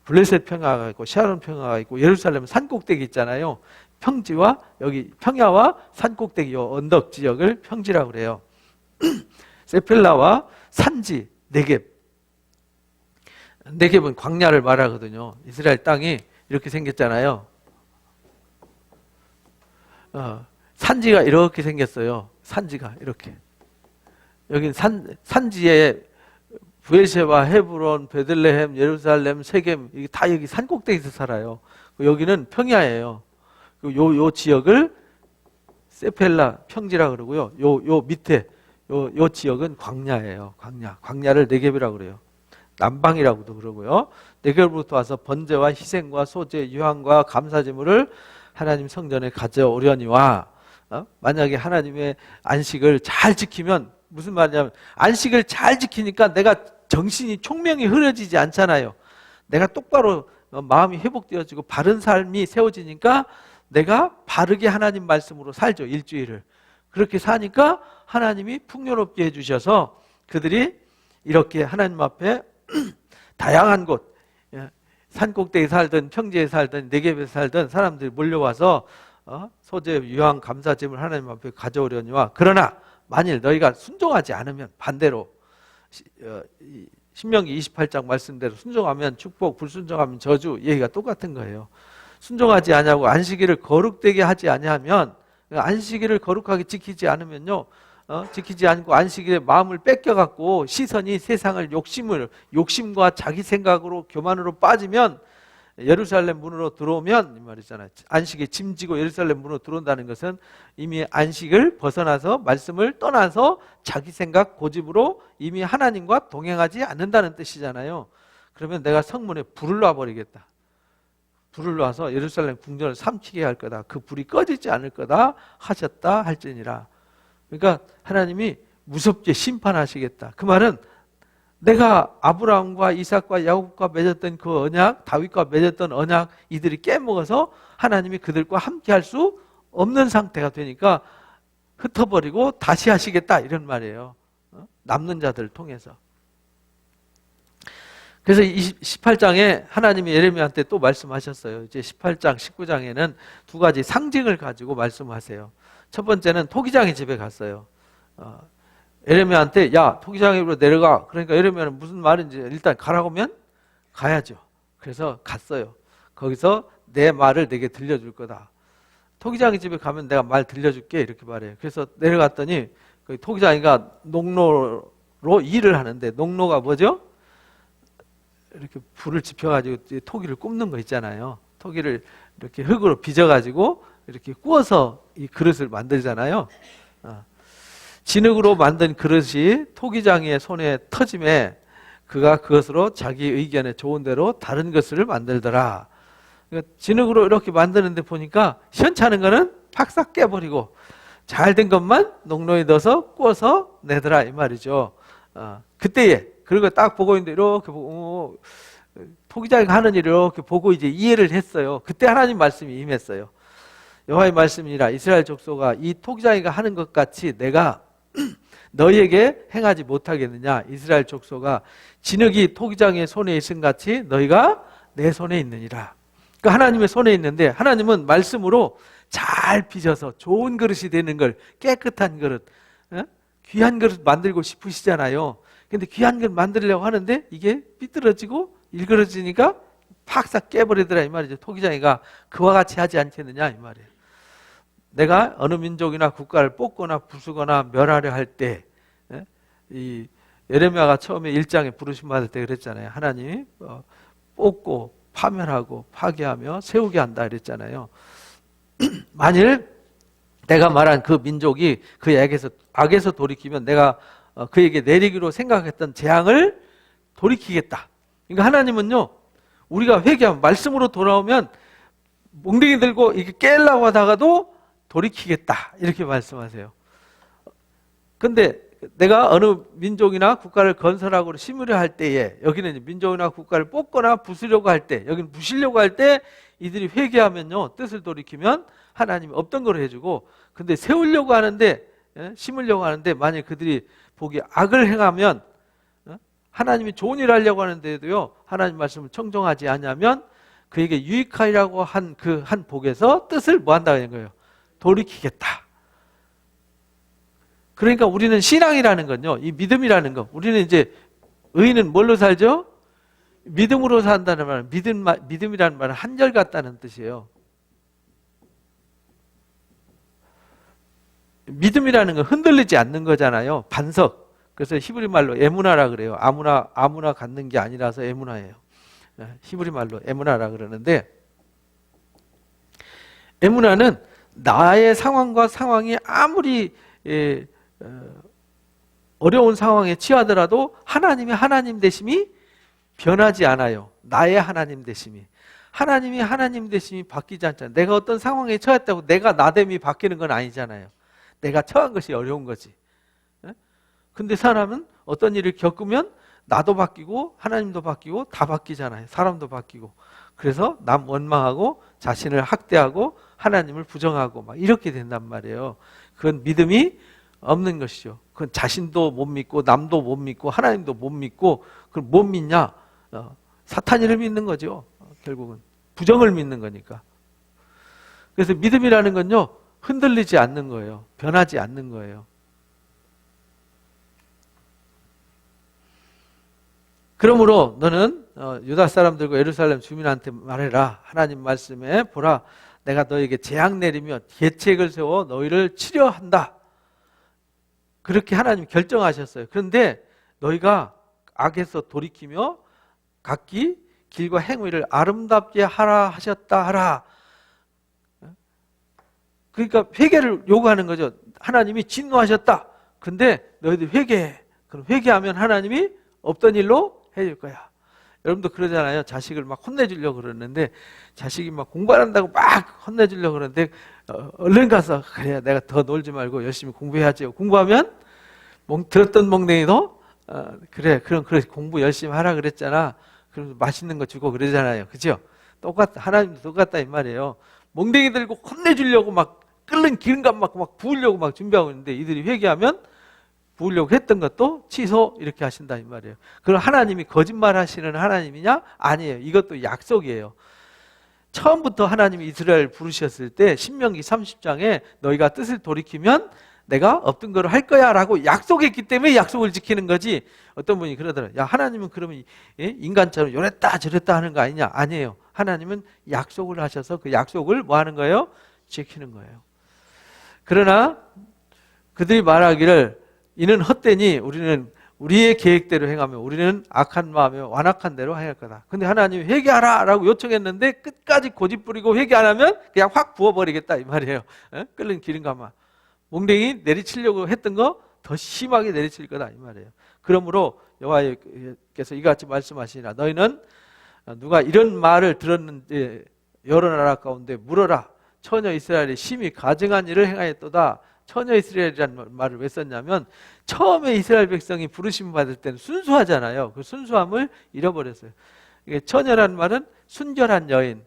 블레셋 평야가 있고 샤론 평야가 있고 예루살렘 산꼭대기 있잖아요. 평지와 여기 평야와 산꼭대기 요 언덕 지역을 평지라고 그래요. 세필라와 산지 네겝. 네겝은 광야를 말하거든요. 이스라엘 땅이 이렇게 생겼잖아요. 산지가 이렇게 생겼어요. 산지가 이렇게. 여긴 산지에 브에셰바, 헤브론, 베들레헴, 예루살렘, 세겜 이게 다 여기 산꼭대기에서 살아요. 여기는 평야예요. 요 지역을 세펠라 평지라 그러고요. 요 밑에 요 지역은 광야예요. 광야를 네겝이라고 그래요. 남방이라고도 그러고요. 네겝으로부터 와서 번제와 희생과 소제, 유향과 감사제물을 하나님 성전에 가져오려니와 만약에 하나님의 안식을 잘 지키면 무슨 말이냐면 안식을 잘 지키니까 내가 정신이 총명이 흐려지지 않잖아요. 내가 똑바로 마음이 회복되어지고 바른 삶이 세워지니까 내가 바르게 하나님 말씀으로 살죠. 일주일을. 그렇게 사니까 하나님이 풍요롭게 해주셔서 그들이 이렇게 하나님 앞에 다양한 곳, 산꼭대기에 살든 평지에 살든 네겝에 살든 사람들이 몰려와서 소제, 유향, 감사제물 하나님 앞에 가져오려니와 그러나 만일 너희가 순종하지 않으면 반대로 신명기 28장 말씀대로 순종하면 축복, 불순종하면 저주 얘기가 똑같은 거예요. 순종하지 아니하고 안식일을 거룩되게 하지 아니하면 안식일을 거룩하게 지키지 않으면요 지키지 않고 안식일에 마음을 뺏겨갖고 시선이 세상을 욕심과 자기 생각으로 교만으로 빠지면 예루살렘 문으로 들어오면 이 말이잖아요. 안식에 짐지고 예루살렘 문으로 들어온다는 것은 이미 안식을 벗어나서 말씀을 떠나서 자기 생각 고집으로 이미 하나님과 동행하지 않는다는 뜻이잖아요. 그러면 내가 성문에 불을 놔버리겠다. 불을 놔서 예루살렘 궁전을 삼키게 할 거다. 그 불이 꺼지지 않을 거다 하셨다 할지니라. 그러니까 하나님이 무섭게 심판하시겠다. 그 말은 내가 아브라함과 이삭과 야곱과 맺었던 그 언약, 다윗과 맺었던 언약 이들이 깨먹어서 하나님이 그들과 함께 할 수 없는 상태가 되니까 흩어버리고 다시 하시겠다 이런 말이에요. 남는 자들을 통해서. 그래서 18장에 하나님이 예레미야한테 또 말씀하셨어요. 이제 18장, 19장에는 두 가지 상징을 가지고 말씀하세요. 첫 번째는 토기장의 집에 갔어요. 예레미야한테 야 토기장으로 내려가. 그러니까 예레미야는 무슨 말인지 일단 가라고 하면 가야죠. 그래서 갔어요. 거기서 내 말을 내게 들려줄 거다. 토기장의 집에 가면 내가 말 들려줄게 이렇게 말해요. 그래서 내려갔더니 그 토기장이가 농로로 일을 하는데 농로가 뭐죠? 이렇게 불을 지펴가지고 토기를 굽는 거 있잖아요. 토기를 이렇게 흙으로 빚어가지고 이렇게 구워서 이 그릇을 만들잖아요. 진흙으로 만든 그릇이 토기장이의 손에 터짐에 그가 그것으로 자기 의견에 좋은 대로 다른 것을 만들더라. 그러니까 진흙으로 이렇게 만드는데 보니까 시원찮은 거는 팍싹 깨버리고 잘된 것만 농로에 넣어서 구워서 내더라 이 말이죠. 그때에 그리고 딱 보고 있는데 이렇게 보고 토기장이 하는 일을 이렇게 보고 이제 이해를 했어요. 그때 하나님 말씀이 임했어요. 여호와의 말씀이니라 이스라엘 족속아 이 토기장이가 하는 것 같이 내가 너희에게 행하지 못하겠느냐. 이스라엘 족속아 진흙이 토기장의 손에 있음 같이 너희가 내 손에 있느니라. 그러니까 하나님의 손에 있는데 하나님은 말씀으로 잘 빚어서 좋은 그릇이 되는 걸 깨끗한 그릇 귀한 그릇 만들고 싶으시잖아요. 근데 귀한 그릇 만들려고 하는데 이게 삐뚤어지고 일그러지니까 팍싹 깨버리더라 이 말이죠. 토기장이가 그와 같이 하지 않겠느냐 이 말이에요. 내가 어느 민족이나 국가를 뽑거나 부수거나 멸하려 할 때 이 예레미야가 처음에 1장에 부르심 받을 때 그랬잖아요. 하나님이 뽑고 파멸하고 파괴하며 세우게 한다 이랬잖아요. 만일 내가 말한 그 민족이 그 악에서 돌이키면 내가 그에게 내리기로 생각했던 재앙을 돌이키겠다. 그러니까 하나님은요 우리가 회개하면 말씀으로 돌아오면 몽둥이 들고 이렇게 깨려고 하다가도 돌이키겠다 이렇게 말씀하세요. 근데 내가 어느 민족이나 국가를 건설하고 심으려 할 때에, 여기는 이제 민족이나 국가를 뽑거나 부수려고 할 때, 여기는 부시려고 할 때 이들이 회개하면요, 뜻을 돌이키면 하나님이 없던 걸 해주고, 근데 세우려고 하는데, 심으려고 하는데 만약 그들이 보기에 악을 행하면, 하나님이 좋은 일을 하려고 하는데도요, 하나님 말씀을 청종하지 않으면 그에게 유익하리라고 한 그 한 복에서 뜻을 뭐 한다는 거예요? 돌이키겠다. 그러니까 우리는 신앙이라는 건요, 이 믿음이라는 거, 우리는 이제 의인은 뭘로 살죠? 믿음으로 산다는 말은, 믿음이라는 말은 한결같다는 뜻이에요. 믿음이라는 건 흔들리지 않는 거잖아요. 반석. 그래서 히브리 말로 에무나라 그래요. 아무나 갖는 게 아니라서 에무나예요. 히브리 말로 에무나라 그러는데, 에무나는 나의 상황과 상황이 아무리 어려운 상황에 처하더라도 하나님의 하나님 되심이 변하지 않아요. 나의 하나님 되심이. 하나님이 하나님 되심이 바뀌지 않잖아요. 내가 어떤 상황에 처했다고 내가 나됨이 바뀌는 건 아니잖아요. 내가 처한 것이 어려운 거지. 근데 사람은 어떤 일을 겪으면 나도 바뀌고 하나님도 바뀌고 다 바뀌잖아요. 사람도 바뀌고. 그래서 남 원망하고 자신을 학대하고 하나님을 부정하고 막 이렇게 된단 말이에요. 그건 믿음이 없는 것이죠. 그건 자신도 못 믿고 남도 못 믿고 하나님도 못 믿고, 그럼 못 믿냐? 사탄이를 믿는 거죠. 결국은 부정을 믿는 거니까. 그래서 믿음이라는 건요, 흔들리지 않는 거예요. 변하지 않는 거예요. 그러므로 너는 유다 사람들과 예루살렘 주민한테 말해라. 하나님 말씀에 보라, 내가 너에게 재앙 내리며 계책을 세워 너희를 치려 한다. 그렇게 하나님 결정하셨어요. 그런데 너희가 악에서 돌이키며 각기 길과 행위를 아름답게 하라 하셨다 하라. 그러니까 회개를 요구하는 거죠. 하나님이 진노하셨다. 근데 너희들 회개해. 그럼 회개하면 하나님이 없던 일로 해줄 거야. 여러분도 그러잖아요. 자식을 막 혼내주려고 그러는데, 자식이 막 공부한다고 막 혼내주려고 그러는데, 얼른 가서, 그래, 내가 더 놀지 말고 열심히 공부해야지. 공부하면, 들었던 멍댕이도, 그래, 그래, 공부 열심히 하라 그랬잖아. 그럼 맛있는 거 주고 그러잖아요. 그죠? 하나님도 똑같다, 이 말이에요. 멍댕이 들고 혼내주려고 막 끓는 기름감 막 부으려고 막 준비하고 있는데, 이들이 회개하면, 부으려고 했던 것도 취소, 이렇게 하신다 이 말이에요. 그럼 하나님이 거짓말 하시는 하나님이냐? 아니에요. 이것도 약속이에요. 처음부터 하나님이 이스라엘 부르셨을 때 신명기 30장에 너희가 뜻을 돌이키면 내가 없던 거를 할 거야 라고 약속했기 때문에 약속을 지키는 거지. 어떤 분이 그러더라고요. 야, 하나님은 그러면 인간처럼 요랬다 저랬다 하는 거 아니냐? 아니에요. 하나님은 약속을 하셔서 그 약속을 뭐 하는 거예요? 지키는 거예요. 그러나 그들이 말하기를 이는 헛되니 우리는 우리의 계획대로 행하며 우리는 악한 마음에 완악한 대로 행할 거다. 근데 하나님이 회개하라 라고 요청했는데 끝까지 고집 부리고 회개 안 하면 그냥 확 부어버리겠다 이 말이에요. 끓는 기름감아. 몽댕이 내리치려고 했던 거 더 심하게 내리칠 거다 이 말이에요. 그러므로 여호와께서 이같이 말씀하시니라. 너희는 누가 이런 말을 들었는지 여러 나라 가운데 물어라. 처녀 이스라엘이 심히 가증한 일을 행하였도다. 처녀 이스라엘이라는 말을 왜 썼냐면, 처음에 이스라엘 백성이 부르심 받을 때는 순수하잖아요. 그 순수함을 잃어버렸어요. 이게 처녀라는 말은 순결한 여인.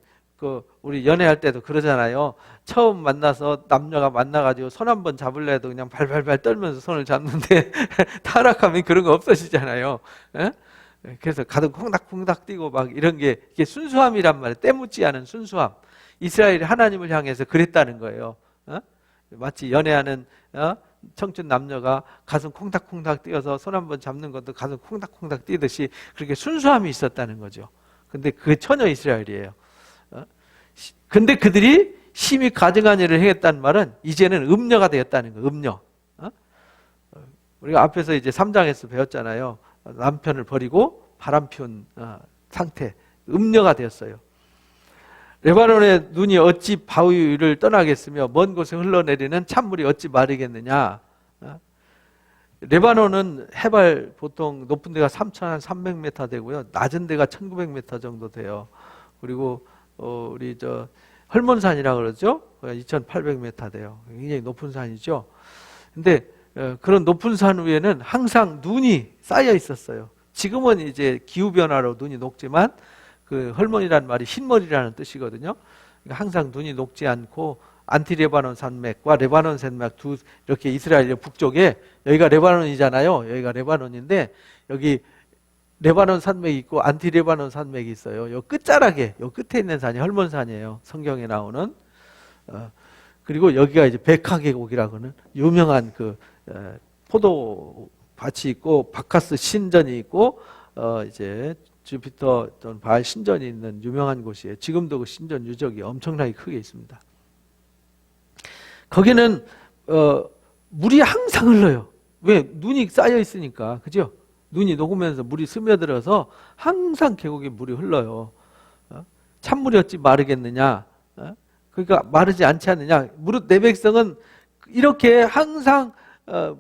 우리 연애할 때도 그러잖아요. 처음 만나서 남녀가 만나가지고 손 한번 잡으려 해도 그냥 발발발 떨면서 손을 잡는데 타락하면 그런 거 없어지잖아요. 에? 그래서 가슴 콩닥콩닥 뛰고 막 이런 게, 이게 순수함이란 말이에요. 때묻지 않은 순수함. 이스라엘이 하나님을 향해서 그랬다는 거예요. 마치 연애하는 청춘 남녀가 가슴 콩닥콩닥 뛰어서 손 한번 잡는 것도 가슴 콩닥콩닥 뛰듯이 그렇게 순수함이 있었다는 거죠. 근데 그게 처녀 이스라엘이에요. 근데 그들이 심히 가증한 일을 행했다는 말은 이제는 음녀가 되었다는 거예요. 음녀. 우리가 앞에서 이제 3장에서 배웠잖아요. 남편을 버리고 바람 피운 상태. 음녀가 되었어요. 레바논의 눈이 어찌 바위를 떠나겠으며 먼 곳에 흘러내리는 찬물이 어찌 마르겠느냐. 레바논은 해발 보통 높은 데가 3,300m 되고요. 낮은 데가 1,900m 정도 돼요. 그리고 우리 헐몬산이라고 그러죠. 2,800m 돼요. 굉장히 높은 산이죠. 근데 그런 높은 산 위에는 항상 눈이 쌓여 있었어요. 지금은 이제 기후 변화로 눈이 녹지만 그 헐몬이라는 말이 흰머리라는 뜻이거든요. 그러니까 항상 눈이 녹지 않고 안티레바논 산맥과 레바논 산맥 두 이렇게 이스라엘 북쪽에 여기가 레바논이잖아요. 여기가 레바논인데 여기 레바논 산맥이 있고 안티레바논 산맥이 있어요. 요 끝자락에 요 끝에 있는 산이 헐몬산이에요. 성경에 나오는. 그리고 여기가 이제 백화계곡이라고 하는 유명한 그 포도밭이 있고 바카스 신전이 있고 이제 주피터 또는 바알 신전이 있는 유명한 곳이에요. 지금도 그 신전 유적이 엄청나게 크게 있습니다. 거기는 물이 항상 흘러요. 왜? 눈이 쌓여 있으니까. 그죠? 눈이 녹으면서 물이 스며들어서 항상 계곡에 물이 흘러요. 찬물이 어찌 마르겠느냐? 그러니까 마르지 않지 않느냐? 무릇 내 백성은 이렇게 항상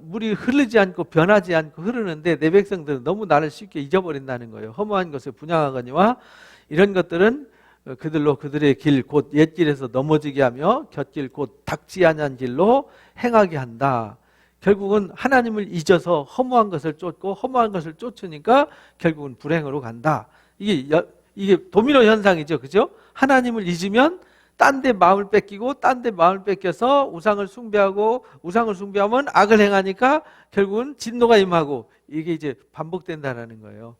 물이 흐르지 않고 변하지 않고 흐르는데 내 백성들은 너무 나를 쉽게 잊어버린다는 거예요. 허무한 것을 분양하거니와 이런 것들은 그들로 그들의 길 곧 옛길에서 넘어지게 하며 곁길 곧 닥지 아니한 길로 행하게 한다. 결국은 하나님을 잊어서 허무한 것을 쫓고 허무한 것을 쫓으니까 결국은 불행으로 간다. 이게 도미노 현상이죠. 그죠? 하나님을 잊으면 딴 데 마음을 뺏기고 딴 데 마음을 뺏겨서 우상을 숭배하고 우상을 숭배하면 악을 행하니까 결국은 진노가 임하고 이게 이제 반복된다라는 거예요.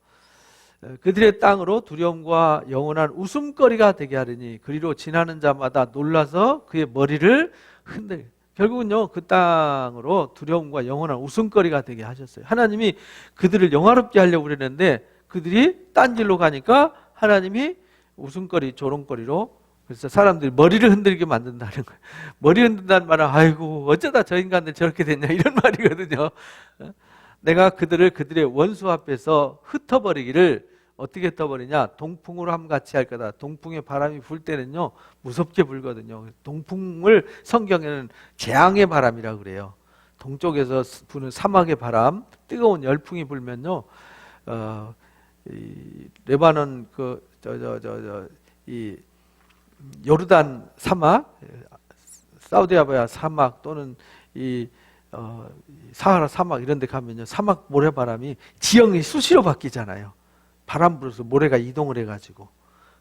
그들의 땅으로 두려움과 영원한 웃음거리가 되게 하리니 그리로 지나는 자마다 놀라서 그의 머리를 흔들. 결국은요 그 땅으로 두려움과 영원한 웃음거리가 되게 하셨어요. 하나님이 그들을 영화롭게 하려고 그랬는데 그들이 딴 길로 가니까 하나님이 웃음거리 조롱거리로 그래서 사람들이 머리를 흔들게 만든다는 거예요. 머리 흔든다는 말은 아이고 어쩌다 저 인간들 저렇게 됐냐 이런 말이거든요. 내가 그들을 그들의 원수 앞에서 흩어버리기를 어떻게 흩어버리냐? 동풍으로 함같이 할 거다. 동풍의 바람이 불 때는요 무섭게 불거든요. 동풍을 성경에는 재앙의 바람이라고 그래요. 동쪽에서 부는 사막의 바람, 뜨거운 열풍이 불면요, 이 레바논 이 요르단 사막, 사우디아라비아 사막 또는 이 사하라 사막 이런 데 가면요 사막 모래바람이 지형이 수시로 바뀌잖아요. 바람 불어서 모래가 이동을 해가지고.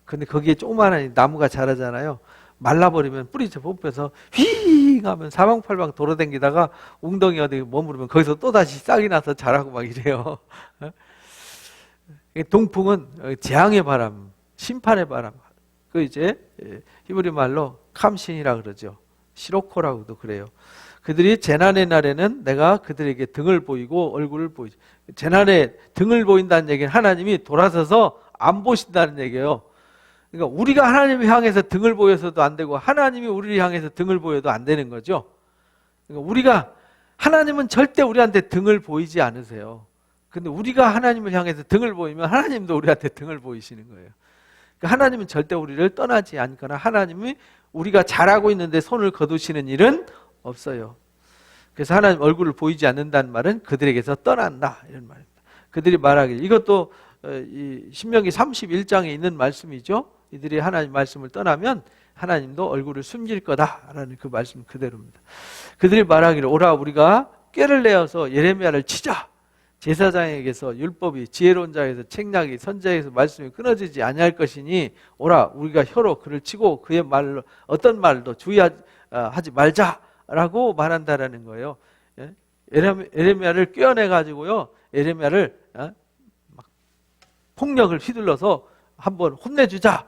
근데 거기에 조그마한 나무가 자라잖아요. 말라버리면 뿌리째 뽑혀서 휘잉 하면 사방팔방 돌아다니다가 웅덩이 어디 머무르면 거기서 또다시 싹이 나서 자라고 막 이래요. 동풍은 재앙의 바람, 심판의 바람. 그 이제 히브리 말로 캄신이라 그러죠. 시로코라고도 그래요. 그들이 재난의 날에는 내가 그들에게 등을 보이고 얼굴을 보이죠. 재난에 등을 보인다는 얘기는 하나님이 돌아서서 안 보신다는 얘기예요. 그러니까 우리가 하나님을 향해서 등을 보여서도 안 되고 하나님이 우리를 향해서 등을 보여도 안 되는 거죠. 그러니까 우리가 하나님은 절대 우리한테 등을 보이지 않으세요. 근데 우리가 하나님을 향해서 등을 보이면 하나님도 우리한테 등을 보이시는 거예요. 그러니까 하나님은 절대 우리를 떠나지 않거나 하나님이 우리가 잘하고 있는데 손을 거두시는 일은 없어요. 그래서 하나님 얼굴을 보이지 않는다는 말은 그들에게서 떠난다 이런 말입니다. 그들이 말하길 이것도 이 신명기 31장에 있는 말씀이죠. 이들이 하나님 말씀을 떠나면 하나님도 얼굴을 숨길 거다라는 그 말씀 그대로입니다. 그들이 말하기를 오라 우리가 꾀를 내어서 예레미야를 치자. 제사장에게서 율법이 지혜로운 자에게서 책략이 선자에게서 말씀이 끊어지지 아니할 것이니 오라 우리가 혀로 그를 치고 그의 말로 어떤 말도 주의하지 말자라고 말한다라는 거예요. 예레미야를 꿰어내 가지고요 예레미야를 막 폭력을 휘둘러서 한번 혼내주자.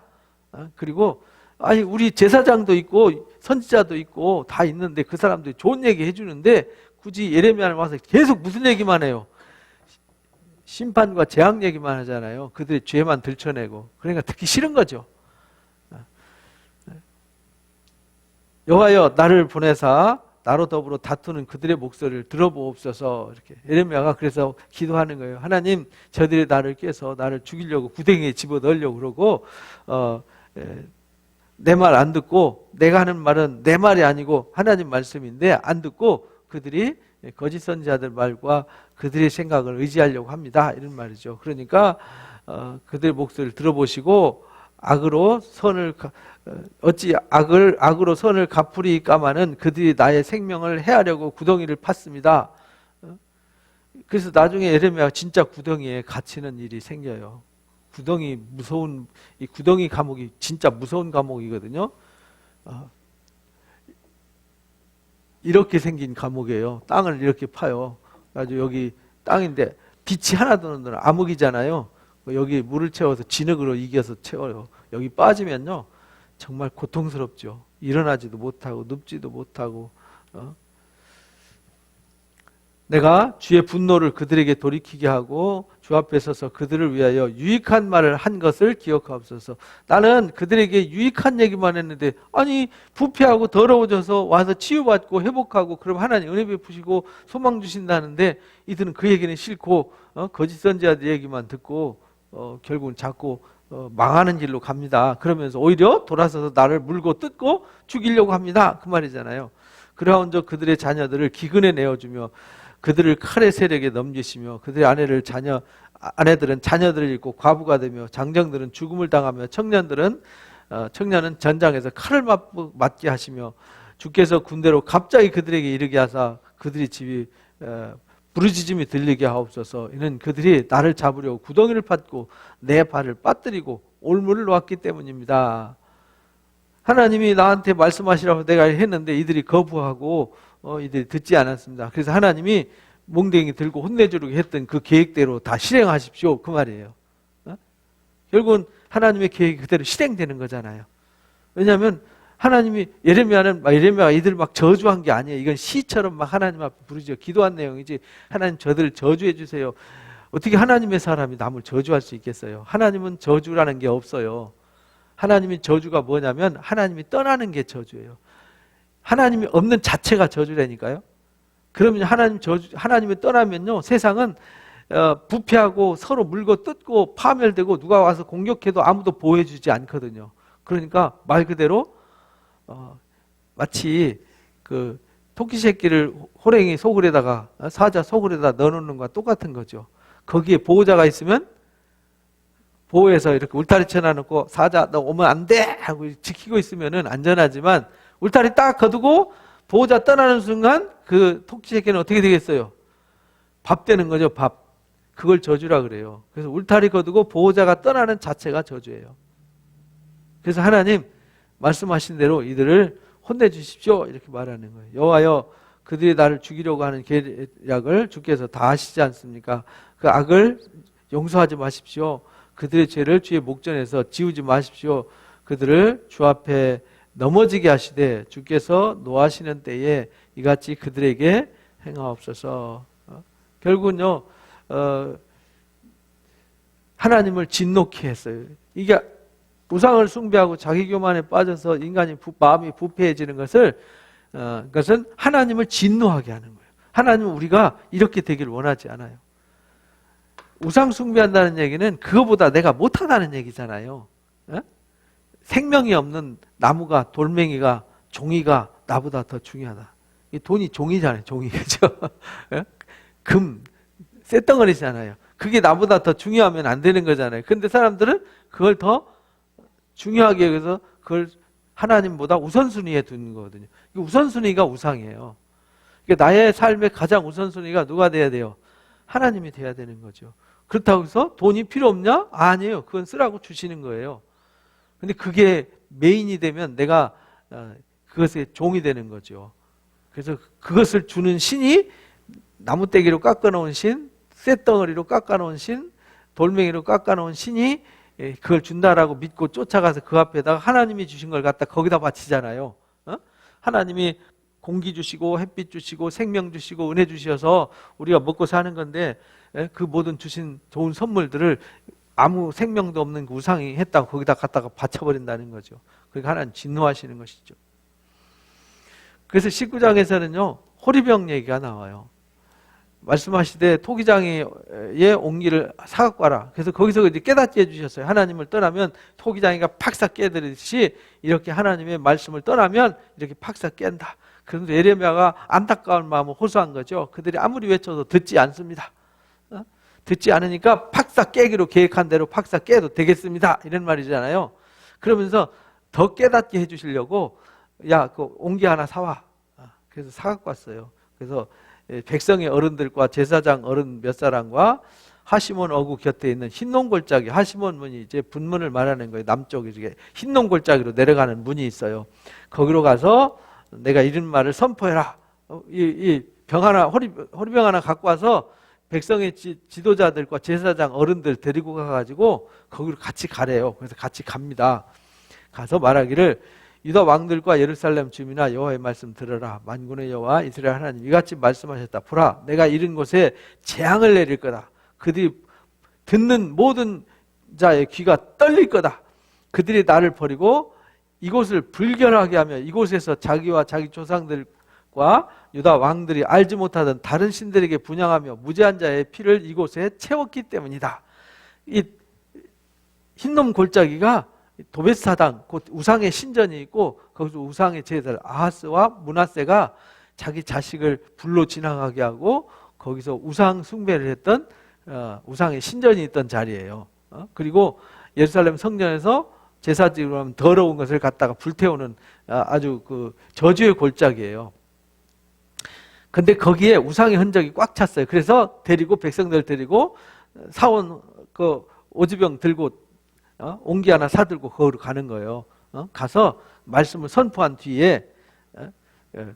그리고 아니 우리 제사장도 있고 선지자도 있고 다 있는데 그 사람들이 좋은 얘기 해주는데 굳이 예레미야를 와서 계속 무슨 얘기만 해요. 심판과 재앙 얘기만 하잖아요. 그들의 죄만 들춰내고. 그러니까 듣기 싫은 거죠. 여호와여 나를 보내사 나로 더불어 다투는 그들의 목소리를 들어보옵소서. 이렇게 예레미야가 그래서 기도하는 거예요. 하나님 저들이 나를 꾀서 나를 죽이려고 구덩이에 집어넣으려고 그러고 내 말 안 듣고 내가 하는 말은 내 말이 아니고 하나님 말씀인데 안 듣고 그들이 거짓 선지자들 말과 그들의 생각을 의지하려고 합니다. 이런 말이죠. 그러니까 그들의 목소리를 들어보시고 악으로 선을 어찌 악으로 선을 갚으리까마는 그들이 나의 생명을 해하려고 구덩이를 팠습니다. 그래서 나중에 예레미야가 진짜 구덩이에 갇히는 일이 생겨요. 이 구덩이 감옥이 진짜 무서운 감옥이거든요. 이렇게 생긴 감옥이에요. 땅을 이렇게 파요. 아주 여기 땅인데 빛이 하나도 없는 암흑이잖아요. 여기 물을 채워서 진흙으로 이겨서 채워요. 여기 빠지면요 정말 고통스럽죠. 일어나지도 못하고 눕지도 못하고. 내가 주의 분노를 그들에게 돌이키게 하고 주 앞에 서서 그들을 위하여 유익한 말을 한 것을 기억하옵소서. 나는 그들에게 유익한 얘기만 했는데 아니 부패하고 더러워져서 와서 치유받고 회복하고 그럼 하나님 은혜 베푸시고 소망 주신다는데 이들은 그 얘기는 싫고 거짓 선지자들 얘기만 듣고 결국은 자꾸 망하는 길로 갑니다. 그러면서 오히려 돌아서서 나를 물고 뜯고 죽이려고 합니다. 그 말이잖아요. 그러한저 그들의 자녀들을 기근에 내어주며 그들을 칼의 세력에 넘기시며 그들의 아내들은 자녀들을 잃고 과부가 되며 장정들은 죽음을 당하며 청년은 전장에서 칼을 맞게 하시며 주께서 군대로 갑자기 그들에게 이르게 하사 그들의 집이 부르짖음이 들리게 하옵소서. 이는 그들이 나를 잡으려고 구덩이를 팠고 내 발을 빠뜨리고 올무를 놓았기 때문입니다. 하나님이 나한테 말씀하시라고 내가 했는데 이들이 거부하고 이들이 듣지 않았습니다. 그래서 하나님이 몽둥이 들고 혼내주려고 했던 그 계획대로 다 실행하십시오. 그 말이에요. 결국은 하나님의 계획이 그대로 실행되는 거잖아요. 왜냐하면 하나님이 예레미야가 이들 막 저주한 게 아니에요. 이건 시처럼 막 하나님 앞에 부르짖어 기도한 내용이지. 하나님 저들을 저주해 주세요. 어떻게 하나님의 사람이 남을 저주할 수 있겠어요? 하나님은 저주라는 게 없어요. 하나님의 저주가 뭐냐면 하나님이 떠나는 게 저주예요. 하나님이 없는 자체가 저주라니까요. 그러면 하나님이 떠나면요 세상은 부패하고 서로 물고 뜯고 파멸되고 누가 와서 공격해도 아무도 보호해주지 않거든요. 그러니까 말 그대로 마치 그 토끼 새끼를 호랭이 소굴에다가 사자 소굴에다 넣어놓는 것과 똑같은 거죠. 거기에 보호자가 있으면 보호해서 이렇게 울타리 쳐놔놓고 사자 너 오면 안 돼 하고 지키고 있으면은 안전하지만 울타리 딱 거두고 보호자 떠나는 순간 그 토끼 새끼는 어떻게 되겠어요? 밥 되는 거죠. 밥. 그걸 저주라 그래요. 그래서 울타리 거두고 보호자가 떠나는 자체가 저주예요. 그래서 하나님 말씀하신 대로 이들을 혼내주십시오 이렇게 말하는 거예요. 여호와여 그들이 나를 죽이려고 하는 계략을 주께서 다 아시지 않습니까? 그 악을 용서하지 마십시오. 그들의 죄를 주의 목전에서 지우지 마십시오. 그들을 주 앞에 넘어지게 하시되 주께서 노하시는 때에 이같이 그들에게 행하옵소서. 결국은요 하나님을 진노케 했어요. 이게 우상을 숭배하고 자기 교만에 빠져서 인간이 마음이 부패해지는 그것은 하나님을 진노하게 하는 거예요. 하나님은 우리가 이렇게 되기를 원하지 않아요. 우상 숭배한다는 얘기는 그거보다 내가 못하다는 얘기잖아요. 생명이 없는 나무가 돌멩이가 종이가 나보다 더 중요하다. 이 돈이 종이잖아요. 종이 그죠? 금 쇳덩어리잖아요. 그게 나보다 더 중요하면 안 되는 거잖아요. 근데 사람들은 그걸 더 중요하게 해서 그걸 하나님보다 우선순위에 두는 거거든요. 우선순위가 우상이에요. 그러니까 나의 삶의 가장 우선순위가 누가 돼야 돼요? 하나님이 돼야 되는 거죠. 그렇다고 해서 돈이 필요 없냐? 아니에요. 그건 쓰라고 주시는 거예요. 근데 그게 메인이 되면 내가 그것의 종이 되는 거죠. 그래서 그것을 주는 신이 나무떼기로 깎아놓은 신, 쇳덩어리로 깎아놓은 신, 돌멩이로 깎아놓은 신이 그걸 준다라고 믿고 쫓아가서 그 앞에다가 하나님이 주신 걸 갖다 거기다 바치잖아요. 하나님이 공기 주시고 햇빛 주시고 생명 주시고 은혜 주셔서 우리가 먹고 사는 건데 그 모든 주신 좋은 선물들을 아무 생명도 없는 그 우상이 했다고 거기다 갖다가 바쳐버린다는 거죠. 그러니까 하나님 진노하시는 것이죠. 그래서 19장에서는요 호리병 얘기가 나와요. 말씀하시되 토기장의 옹기를 사갖고 와라. 그래서 거기서 이제 깨닫게 해주셨어요. 하나님을 떠나면 토기장이가 팍싹 깨듯이 이렇게 하나님의 말씀을 떠나면 이렇게 팍싹 깬다. 그런데 예레미야가 안타까운 마음을 호소한 거죠. 그들이 아무리 외쳐도 듣지 않습니다. 듣지 않으니까 팍싹 깨기로 계획한 대로 팍싹 깨도 되겠습니다. 이런 말이잖아요. 그러면서 더 깨닫게 해주시려고 야, 그 옹기 하나 사와. 그래서 사갖고 왔어요. 그래서 백성의 어른들과 제사장 어른 몇 사람과 하시몬 어구 곁에 있는 흰놈 골짜기, 하시몬 문이 이제 분문을 말하는 거예요. 남쪽에 흰놈 골짜기로 내려가는 문이 있어요. 거기로 가서 내가 이런 말을 선포해라. 이 병 하나, 호리병 하나 갖고 와서 백성의 지도자들과 제사장 어른들 데리고 가가지고 거기로 같이 가래요. 그래서 같이 갑니다. 가서 말하기를 유다 왕들과 예루살렘 주민아 여호와의 말씀 들으라. 만군의 여호와 이스라엘 하나님 이같이 말씀하셨다. 보라, 내가 이른 곳에 재앙을 내릴 거다. 그들이 듣는 모든 자의 귀가 떨릴 거다. 그들이 나를 버리고 이곳을 불결하게 하며 이곳에서 자기와 자기 조상들과 유다 왕들이 알지 못하던 다른 신들에게 분향하며 무죄한 자의 피를 이곳에 채웠기 때문이다. 이 흰놈 골짜기가 도벳사당, 곧 우상의 신전이 있고 거기서 우상의 제사를 아하스와 므낫세가 자기 자식을 불로 지나가게 하고 거기서 우상 숭배를 했던 우상의 신전이 있던 자리예요. 그리고 예루살렘 성전에서 제사지로 하면 더러운 것을 갖다가 불태우는 아주 그 저주의 골짜기예요. 근데 거기에 우상의 흔적이 꽉 찼어요. 그래서 백성들 데리고 사온 그 오지병 들고 옹기 하나 사들고 거기로 가는 거예요. 가서 말씀을 선포한 뒤에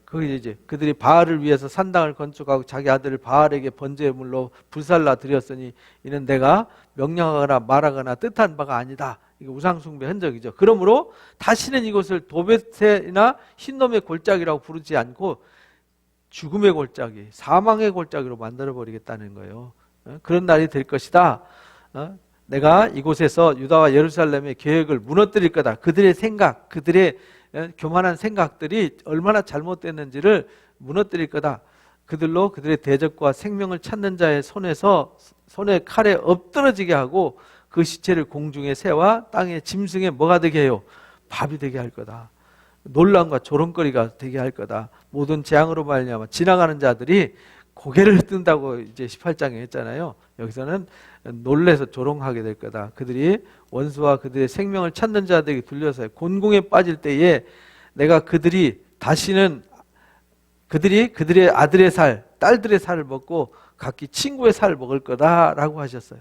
거기 이제 그들이 바알을 위해서 산당을 건축하고 자기 아들을 바알에게 번제물로 불살라 드렸으니 이는 내가 명령하거나 말하거나 뜻한 바가 아니다. 이게 우상숭배 흔적이죠. 그러므로 다시는 이곳을 도벳이나 흰놈의 골짜기라고 부르지 않고 죽음의 골짜기, 사망의 골짜기로 만들어버리겠다는 거예요. 그런 날이 될 것이다. 내가 이곳에서 유다와 예루살렘의 계획을 무너뜨릴 거다. 그들의 생각, 그들의 교만한 생각들이 얼마나 잘못됐는지를 무너뜨릴 거다. 그들로 그들의 대적과 생명을 찾는 자의 손에 칼에 엎드러지게 하고 그 시체를 공중의 새와 땅의 짐승의 뭐가 되게 해요? 밥이 되게 할 거다. 논란과 조롱거리가 되게 할 거다. 모든 재앙으로 말미암아 지나가는 자들이 고개를 뜬다고 이제 18장에 했잖아요. 여기서는 놀래서 조롱하게 될 거다. 그들이 원수와 그들의 생명을 찾는 자들에게 둘려서 곤궁에 빠질 때에 내가 그들이 그들의 아들의 살, 딸들의 살을 먹고 각기 친구의 살을 먹을 거다라고 하셨어요.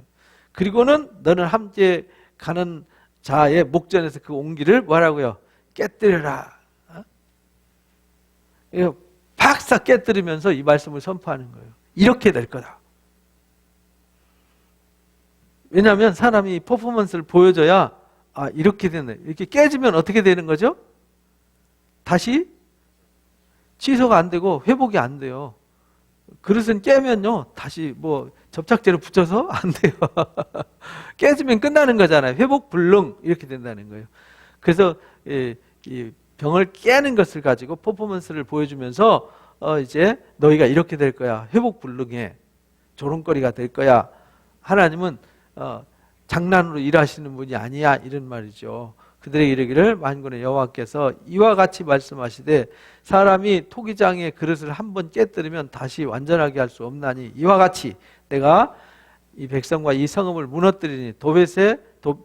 그리고는 너는 함께 가는 자의 목전에서 그 옹기를 뭐라고요? 깨뜨려라. 박사 깨뜨리면서 이 말씀을 선포하는 거예요. 이렇게 될 거다. 왜냐하면 사람이 퍼포먼스를 보여줘야 이렇게 되네. 이렇게 깨지면 어떻게 되는 거죠? 다시 취소가 안 되고 회복이 안 돼요. 그릇은 깨면요 다시 뭐 접착제로 붙여서 안 돼요. 깨지면 끝나는 거잖아요. 회복 불능 이렇게 된다는 거예요. 그래서 이 병을 깨는 것을 가지고 퍼포먼스를 보여주면서 이제 너희가 이렇게 될 거야. 회복 불능해. 조롱거리가 될 거야. 하나님은 장난으로 일하시는 분이 아니야. 이런 말이죠. 그들에게 이르기를 만군의 여호와께서 이와 같이 말씀하시되 사람이 토기장의 그릇을 한번 깨뜨리면 다시 완전하게 할 수 없나니 이와 같이 내가 이 백성과 이 성읍을 무너뜨리니 도벳에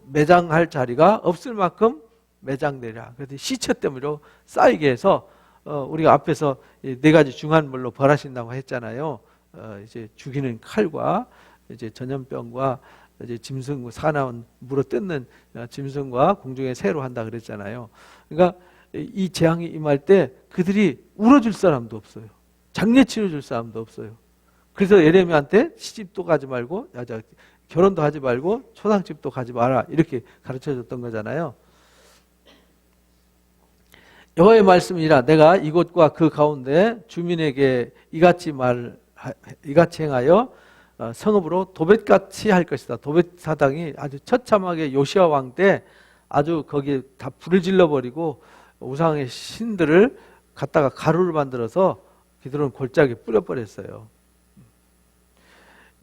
매장할 자리가 없을 만큼 매장되리라. 그래서 시체 때문에 쌓이게 해서 우리가 앞에서 네 가지 중한 물로 벌하신다고 했잖아요. 이제 죽이는 칼과 이제 전염병과 이제 짐승 사나운 물어 뜯는 짐승과 공중의 새로 한다 그랬잖아요. 그러니까 이 재앙이 임할 때 그들이 울어줄 사람도 없어요. 장례 치러줄 사람도 없어요. 그래서 예레미야한테 시집도 가지 말고 결혼도 하지 말고 초상집도 가지 마라 이렇게 가르쳐줬던 거잖아요. 여호와의 말씀이라 내가 이곳과 그 가운데 주민에게 이같이 행하여 성읍으로 도벳같이 할 것이다. 도벳 사당이 아주 처참하게 요시아 왕 때 아주 거기에 다 불을 질러버리고 우상의 신들을 갖다가 가루를 만들어서 그들은 골짜기에 뿌려버렸어요.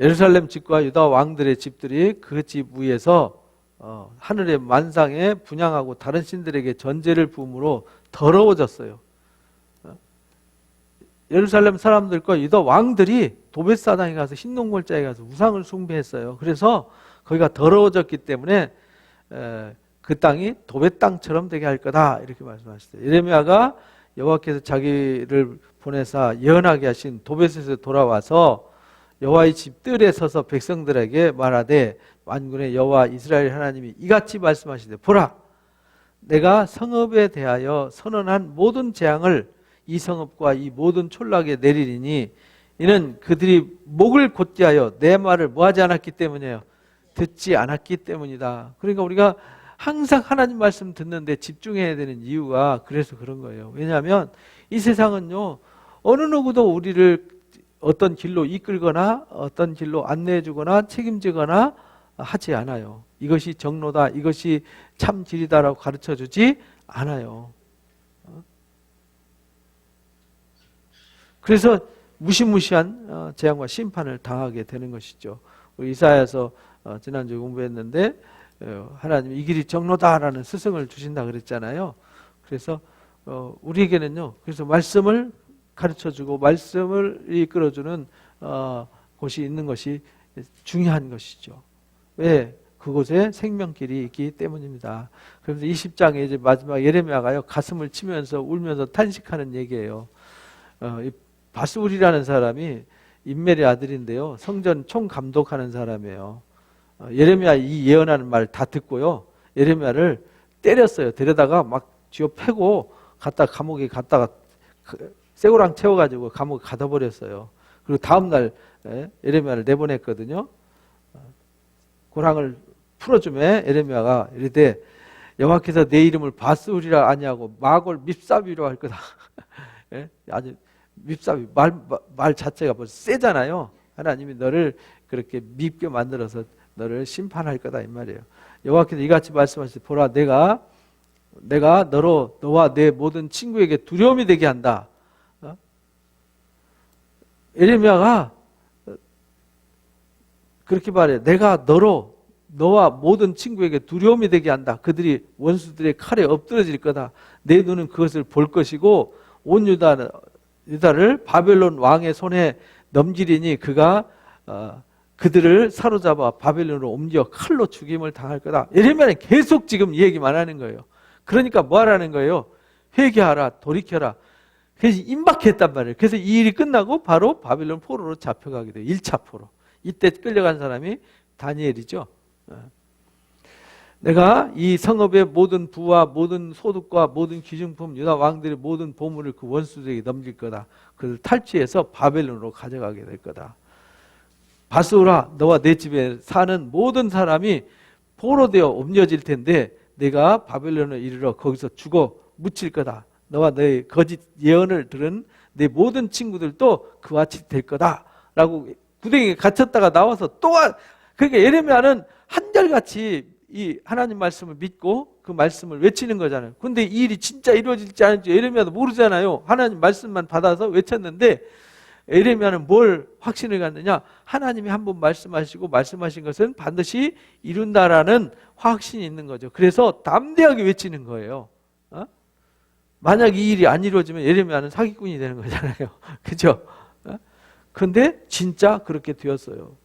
예루살렘 집과 유다 왕들의 집들이 그 집 위에서 하늘의 만상에 분향하고 다른 신들에게 전제를 부음으로 더러워졌어요. 예루살렘 사람들과 유다 왕들이 도벳사당에 가서 흰농골짜기에 가서 우상을 숭배했어요. 그래서 거기가 더러워졌기 때문에 그 땅이 도벳 땅처럼 되게 할 거다 이렇게 말씀하셨어요. 예레미야가 여호와께서 자기를 보내사 예언하게 하신 도벳에서 돌아와서 여호와의 집 뜰에 서서 백성들에게 말하되 만군의 여호와 이스라엘 하나님이 이같이 말씀하시되 보라 내가 성읍에 대하여 선언한 모든 재앙을 이 성읍과 이 모든 촌락에 내리리니 이는 그들이 목을 곧게하여 내 말을 뭐하지 않았기 때문이에요. 듣지 않았기 때문이다. 그러니까 우리가 항상 하나님 말씀 듣는데 집중해야 되는 이유가 그래서 그런 거예요. 왜냐하면 이 세상은요 어느 누구도 우리를 어떤 길로 이끌거나 어떤 길로 안내해 주거나 책임지거나 하지 않아요. 이것이 정로다, 이것이 참 길이다라고 가르쳐 주지 않아요. 그래서 무시무시한 재앙과 심판을 당하게 되는 것이죠. 우리 이사야서 지난주에 공부했는데 하나님이 이 길이 정로다라는 스승을 주신다 그랬잖아요. 그래서 우리에게는요. 그래서 말씀을 가르쳐주고 말씀을 이끌어주는 곳이 있는 것이 중요한 것이죠. 왜? 그곳에 생명길이 있기 때문입니다. 그래서 20장에 이제 마지막 예레미야가요 가슴을 치면서 울면서 탄식하는 얘기예요. 이 바스울이라는 사람이 임멜의 아들인데요. 성전 총감독하는 사람이에요. 예레미야 이 예언하는 말 다 듣고요. 예레미야를 때렸어요. 데려다가 막 쥐어 패고 감옥에 갔다가 쇠고랑 채워가지고 감옥에 가둬버렸어요. 그리고 다음날 예레미야를 내보냈거든요. 고랑을 풀어주매 예레미야가 이르되 여호와께서 내 이름을 바스울이라 아니하고 마골 밉사비로 할 거다. 아주 밉사비 말 자체가 벌써 세잖아요. 하나님이 너를 그렇게 밉게 만들어서 너를 심판할 거다 이 말이에요. 여호와께서 이같이 말씀하시되 보라 내가 너와 내 모든 친구에게 두려움이 되게 한다. 예레미야가 그렇게 말해요. 내가 너와 모든 친구에게 두려움이 되게 한다. 그들이 원수들의 칼에 엎드러질 거다. 내 눈은 그것을 볼 것이고 온 유다를 바벨론 왕의 손에 넘기리니 그가 그들을 사로잡아 바벨론으로 옮겨 칼로 죽임을 당할 거다. 예레미야는 계속 지금 이 얘기만 하는 거예요. 그러니까 뭐 하라는 거예요? 회개하라, 돌이켜라. 그래서 임박했단 말이에요. 그래서 이 일이 끝나고 바로 바벨론 포로로 잡혀가게 돼요. 1차 포로. 이때 끌려간 사람이 다니엘이죠. 내가 이 성읍의 모든 부와 모든 소득과 모든 기중품 유다 왕들의 모든 보물을 그 원수들에게 넘길 거다. 그를 탈취해서 바벨론으로 가져가게 될 거다. 바스울아 너와 내 집에 사는 모든 사람이 포로되어 옮겨질 텐데 내가 바벨론에 이르러 거기서 죽어 묻힐 거다. 너와 너의 거짓 예언을 들은 내 모든 친구들도 그와 같이 될 거다 라고 구덩이에 갇혔다가 나와서 그러니까 예레미야는 한결같이 이 하나님 말씀을 믿고 그 말씀을 외치는 거잖아요. 근데 이 일이 진짜 이루어질지 아닐지 예레미야도 모르잖아요. 하나님 말씀만 받아서 외쳤는데 예레미야는 뭘 확신을 갖느냐? 하나님이 한번 말씀하시고 말씀하신 것은 반드시 이룬다라는 확신이 있는 거죠. 그래서 담대하게 외치는 거예요. 만약 이 일이 안 이루어지면 예레미야는 사기꾼이 되는 거잖아요. 그죠? 근데 진짜 그렇게 되었어요.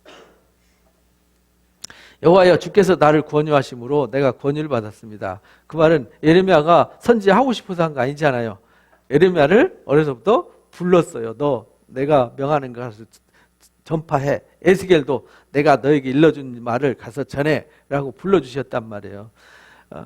여호와여 주께서 나를 권유하심으로 내가 권유를 받았습니다. 그 말은 예레미야가 선지하고 싶어서 한 거 아니잖아요. 예레미야를 어려서부터 불렀어요. 너 내가 명하는 것을 전파해. 에스겔도 내가 너에게 일러준 말을 가서 전해 라고 불러주셨단 말이에요.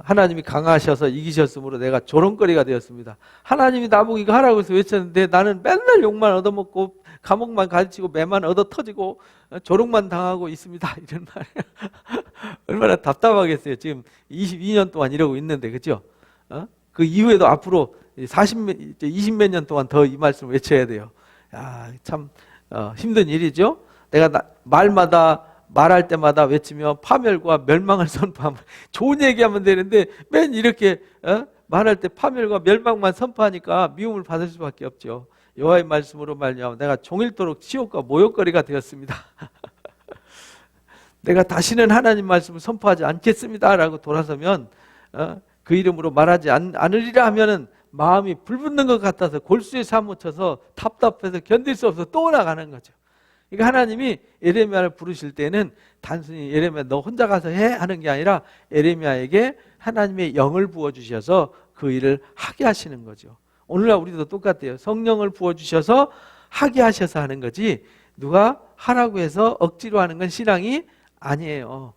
하나님이 강하셔서 이기셨으므로 내가 조롱거리가 되었습니다. 하나님이 나보고 이거 하라고 해서 외쳤는데 나는 맨날 욕만 얻어먹고 감옥만 가르치고 매만 얻어터지고 조롱만 당하고 있습니다. 이런 말이에요. 얼마나 답답하겠어요. 지금 22년 동안 이러고 있는데 그죠? 그 이후에도 앞으로 20몇 년 동안 더 이 말씀을 외쳐야 돼요. 야, 참 힘든 일이죠. 내가 말할 때마다 외치며 파멸과 멸망을 선포하면 좋은 얘기하면 되는데 맨 이렇게 말할 때 파멸과 멸망만 선포하니까 미움을 받을 수밖에 없죠. 여호와의 말씀으로 말미암아 내가 종일토록 치욕과 모욕거리가 되었습니다. 내가 다시는 하나님 말씀을 선포하지 않겠습니다라고 돌아서면 그 이름으로 말하지 않으리라 하면은 마음이 불붙는 것 같아서 골수에 사무쳐서 답답해서 견딜 수 없어서 또 나가는 거죠. 그러니까 하나님이 예레미야를 부르실 때는 단순히 예레미야 너 혼자 가서 해 하는 게 아니라 예레미야에게 하나님의 영을 부어주셔서 그 일을 하게 하시는 거죠. 오늘날 우리도 똑같아요. 성령을 부어주셔서 하게 하셔서 하는 거지 누가 하라고 해서 억지로 하는 건 신앙이 아니에요.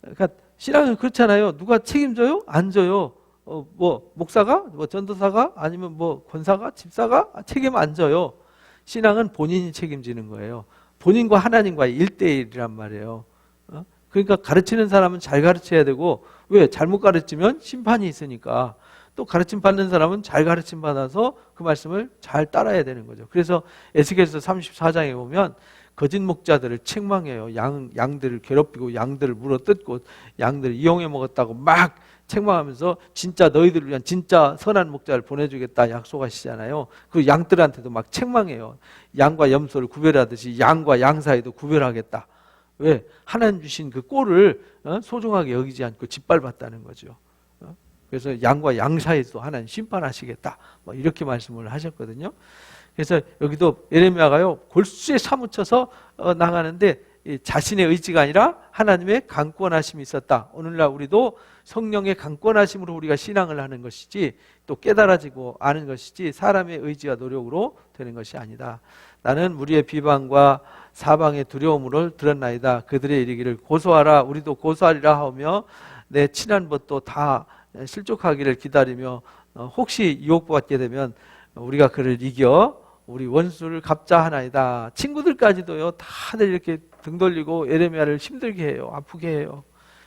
그러니까 신앙은 그렇잖아요. 누가 책임져요? 안 져요. 뭐 목사가? 뭐 전도사가? 아니면 뭐 권사가? 집사가? 책임 안 져요. 신앙은 본인이 책임지는 거예요. 본인과 하나님과의 1대1이란 말이에요. 그러니까 가르치는 사람은 잘 가르쳐야 되고, 왜? 잘못 가르치면 심판이 있으니까. 또 가르침 받는 사람은 잘 가르침 받아서 그 말씀을 잘 따라야 되는 거죠. 그래서 에스겔서 34장에 보면 거짓 목자들을 책망해요. 양들을 괴롭히고 양들을 물어뜯고 양들을 이용해 먹었다고 막 책망하면서 진짜 너희들을 위한 진짜 선한 목자를 보내주겠다 약속하시잖아요. 그 양들한테도 막 책망해요. 양과 염소를 구별하듯이 양과 양 사이도 구별하겠다. 왜? 하나님 주신 그 꼴을 소중하게 여기지 않고 짓밟았다는 거죠. 그래서 양과 양 사이도 하나님 심판하시겠다. 뭐 이렇게 말씀을 하셨거든요. 그래서 여기도 예레미야가요 골수에 사무쳐서 나가는데 자신의 의지가 아니라 하나님의 강권하심이 있었다. 오늘날 우리도 성령의 강권하심으로 우리가 신앙을 하는 것이지 또 깨달아지고 아는 것이지 사람의 의지와 노력으로 되는 것이 아니다. 나는 무리의 비방과 사방의 두려움을 들었나이다. 그들의 이르기를 고소하라. 우리도 고소하리라 하며 내 친한 벗도 다 실족하기를 기다리며 혹시 유혹받게 되면 우리가 그를 이겨 우리 원수를 갚자 하나이다. 친구들까지도요 다들 이렇게 등 돌리고 예레미야를 힘들게 해요. 아프게 해요.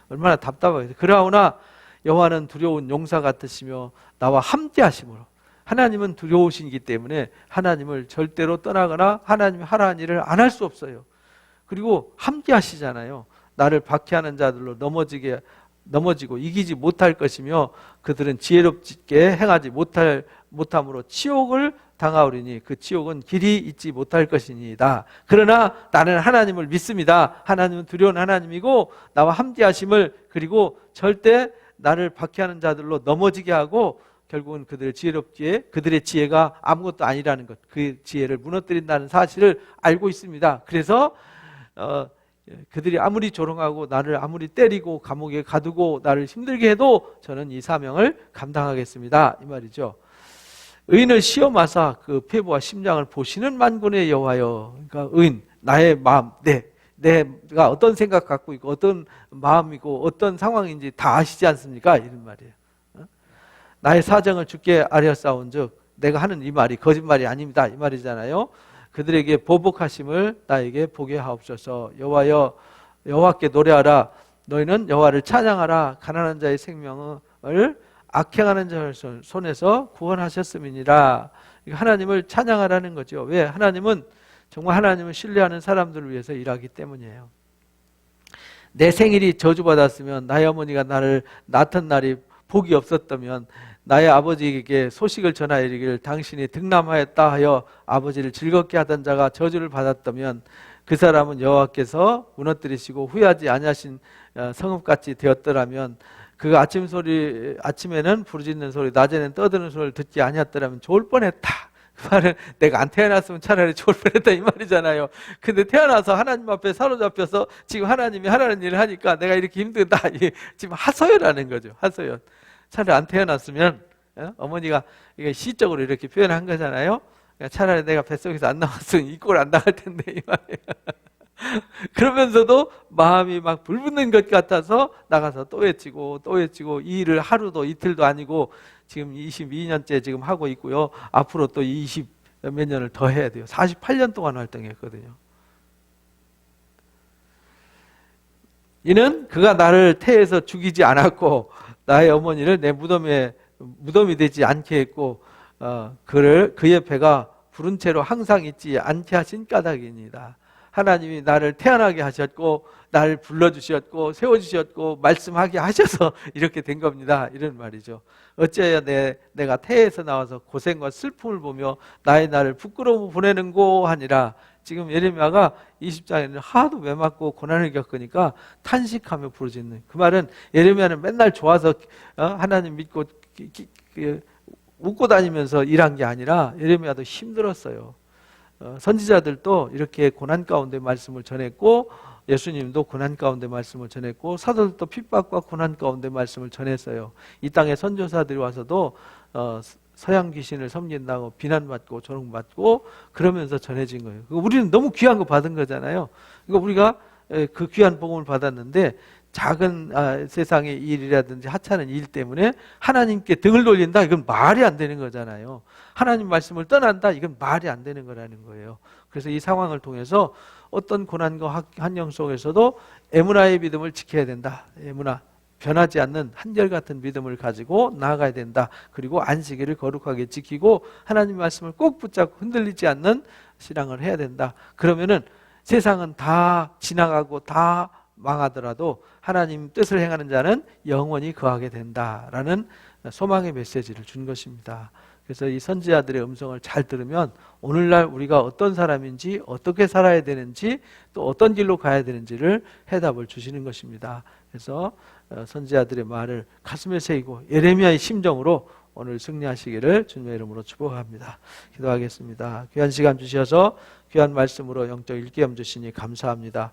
얼마나 답답해요. 그러나 여호와는 두려운 용사 같으시며 나와 함께 하심으로 하나님은 두려우시기 때문에 하나님을 절대로 떠나거나 하나님이 하라는 일을 안 할 수 없어요. 그리고 함께 하시잖아요. 나를 박해하는 자들로 넘어지고 이기지 못할 것이며 그들은 지혜롭게 행하지 못함으로 치욕을 당하오리니 그 치욕은 길이 잊지 못할 것이니이다. 그러나 나는 하나님을 믿습니다. 하나님은 두려운 하나님이고 나와 함께 하심을 그리고 절대 나를 박해하는 자들로 넘어지게 하고 결국은 그들의 그들의 지혜가 아무것도 아니라는 것, 그 지혜를 무너뜨린다는 사실을 알고 있습니다. 그래서 그들이 아무리 조롱하고 나를 아무리 때리고 감옥에 가두고 나를 힘들게 해도 저는 이 사명을 감당하겠습니다. 이 말이죠. 의인을 시험하사 그 폐부와 심장을 보시는 만군의 여호와여. 그러니까 의인, 나의 마음, 내가 어떤 생각 갖고 있고 어떤 마음이고 어떤 상황인지 다 아시지 않습니까? 이런 말이에요. 나의 사정을 주께 아뢰었사온즉 내가 하는 이 말이 거짓말이 아닙니다. 이 말이잖아요. 그들에게 보복하심을 나에게 보게 하옵소서. 여호와여, 여호와께 노래하라. 너희는 여호와를 찬양하라. 가난한 자의 생명을 악행하는 자의 손에서 구원하셨음이니라. 하나님을 찬양하라는 거죠. 왜? 하나님은 정말 하나님을 신뢰하는 사람들을 위해서 일하기 때문이에요. 내 생일이 저주받았으면 나의 어머니가 나를 낳던 날이 복이 없었다면 나의 아버지에게 소식을 전하여 이르기를 당신이 득남하였다 하여 아버지를 즐겁게 하던 자가 저주를 받았다면 그 사람은 여호와께서 무너뜨리시고 후회하지 아니하신 성읍같이 되었더라면 그 아침에는 부르짖는 소리 낮에는 떠드는 소리를 듣지 아니했더라면 좋을 뻔했다. 그 말은 내가 안 태어났으면 차라리 좋을 뻔했다 이 말이잖아요. 근데 태어나서 하나님 앞에 사로잡혀서 지금 하나님이 하라는 일을 하니까 내가 이렇게 힘들다. 지금 하소연하는 거죠. 하소연. 차라리 안 태어났으면 어머니가 이게 시적으로 이렇게 표현한 거잖아요. 차라리 내가 뱃속에서 안 나왔으면 이 꼴 안 나갈 텐데 이 말이에요. 그러면서도 마음이 막 불붙는 것 같아서 나가서 또 외치고 이 일을 하루도 이틀도 아니고 지금 22년째 지금 하고 있고요. 앞으로 또 20 몇 년을 더 해야 돼요. 48년 동안 활동했거든요. 이는 그가 나를 태에서 죽이지 않았고 나의 어머니를 내 무덤이 되지 않게 했고 그의 배가 부른 채로 항상 있지 않게 하신 까닭입니다. 하나님이 나를 태어나게 하셨고 나를 불러주셨고 세워주셨고 말씀하게 하셔서 이렇게 된 겁니다. 이런 말이죠. 어찌하여 내가 태에서 나와서 고생과 슬픔을 보며 나를 부끄러워 보내는고 하니라. 지금 예레미야가 20장에는 하도 매맞고 고난을 겪으니까 탄식하며 부르짖는 그 말은 예레미야는 맨날 좋아서 하나님 믿고 웃고 다니면서 일한 게 아니라 예레미야도 힘들었어요. 선지자들도 이렇게 고난 가운데 말씀을 전했고 예수님도 고난 가운데 말씀을 전했고 사도들도 핍박과 고난 가운데 말씀을 전했어요. 이 땅에 선교사들이 와서도 서양 귀신을 섬긴다고 비난받고 조롱받고 그러면서 전해진 거예요. 우리는 너무 귀한 거 받은 거잖아요. 그러니까 우리가 그 귀한 복음을 받았는데 작은 세상의 일이라든지 하찮은 일 때문에 하나님께 등을 돌린다? 이건 말이 안 되는 거잖아요. 하나님 말씀을 떠난다? 이건 말이 안 되는 거라는 거예요. 그래서 이 상황을 통해서 어떤 고난과 환영 속에서도 에무나의 믿음을 지켜야 된다. 에무나, 변하지 않는 한결같은 믿음을 가지고 나아가야 된다. 그리고 안식일을 거룩하게 지키고 하나님 말씀을 꼭 붙잡고 흔들리지 않는 신앙을 해야 된다. 그러면은 세상은 다 지나가고 다 망하더라도 하나님 뜻을 행하는 자는 영원히 거하게 된다라는 소망의 메시지를 준 것입니다. 그래서 이 선지자들의 음성을 잘 들으면 오늘날 우리가 어떤 사람인지 어떻게 살아야 되는지 또 어떤 길로 가야 되는지를 해답을 주시는 것입니다. 그래서 선지자들의 말을 가슴에 새기고 예레미야의 심정으로 오늘 승리하시기를 주님의 이름으로 축복합니다. 기도하겠습니다. 귀한 시간 주셔서 귀한 말씀으로 영적 일깨움 주시니 감사합니다.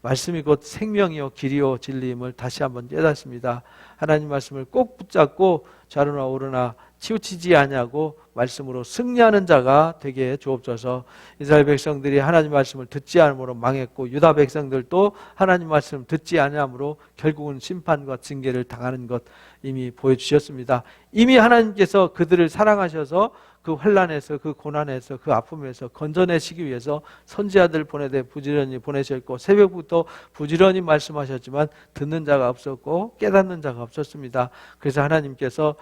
말씀이 곧 생명이요 길이요 진리임을 다시 한번 깨닫습니다. 하나님 말씀을 꼭 붙잡고 좌로나 오르나 치우치지 아니하고 말씀으로 승리하는 자가 되게 주옵소서. 이스라엘 백성들이 하나님 말씀을 듣지 않음으로 망했고 유다 백성들도 하나님 말씀을 듣지 아니함으로 결국은 심판과 징계를 당하는 것 이미 보여주셨습니다. 이미 하나님께서 그들을 사랑하셔서 그 환난에서 그 고난에서 그 아픔에서 건져내시기 위해서 선지자들 보내되 부지런히 보내셨고 새벽부터 부지런히 말씀하셨지만 듣는 자가 없었고 깨닫는 자가 없었습니다. 그래서 하나님께서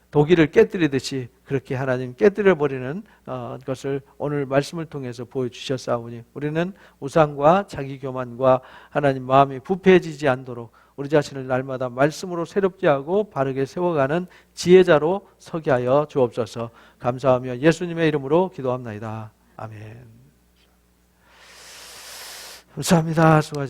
독일을 깨뜨리듯이 그렇게 하나님 깨뜨려버리는 것을 오늘 말씀을 통해서 보여주셨사오니 우리는 우상과 자기 교만과 하나님 마음이 부패해지지 않도록 우리 자신을 날마다 말씀으로 새롭게 하고 바르게 세워가는 지혜자로 서게 하여 주옵소서. 감사하며 예수님의 이름으로 기도합나이다. 아멘. 감사합니다. 수고하셨습니다.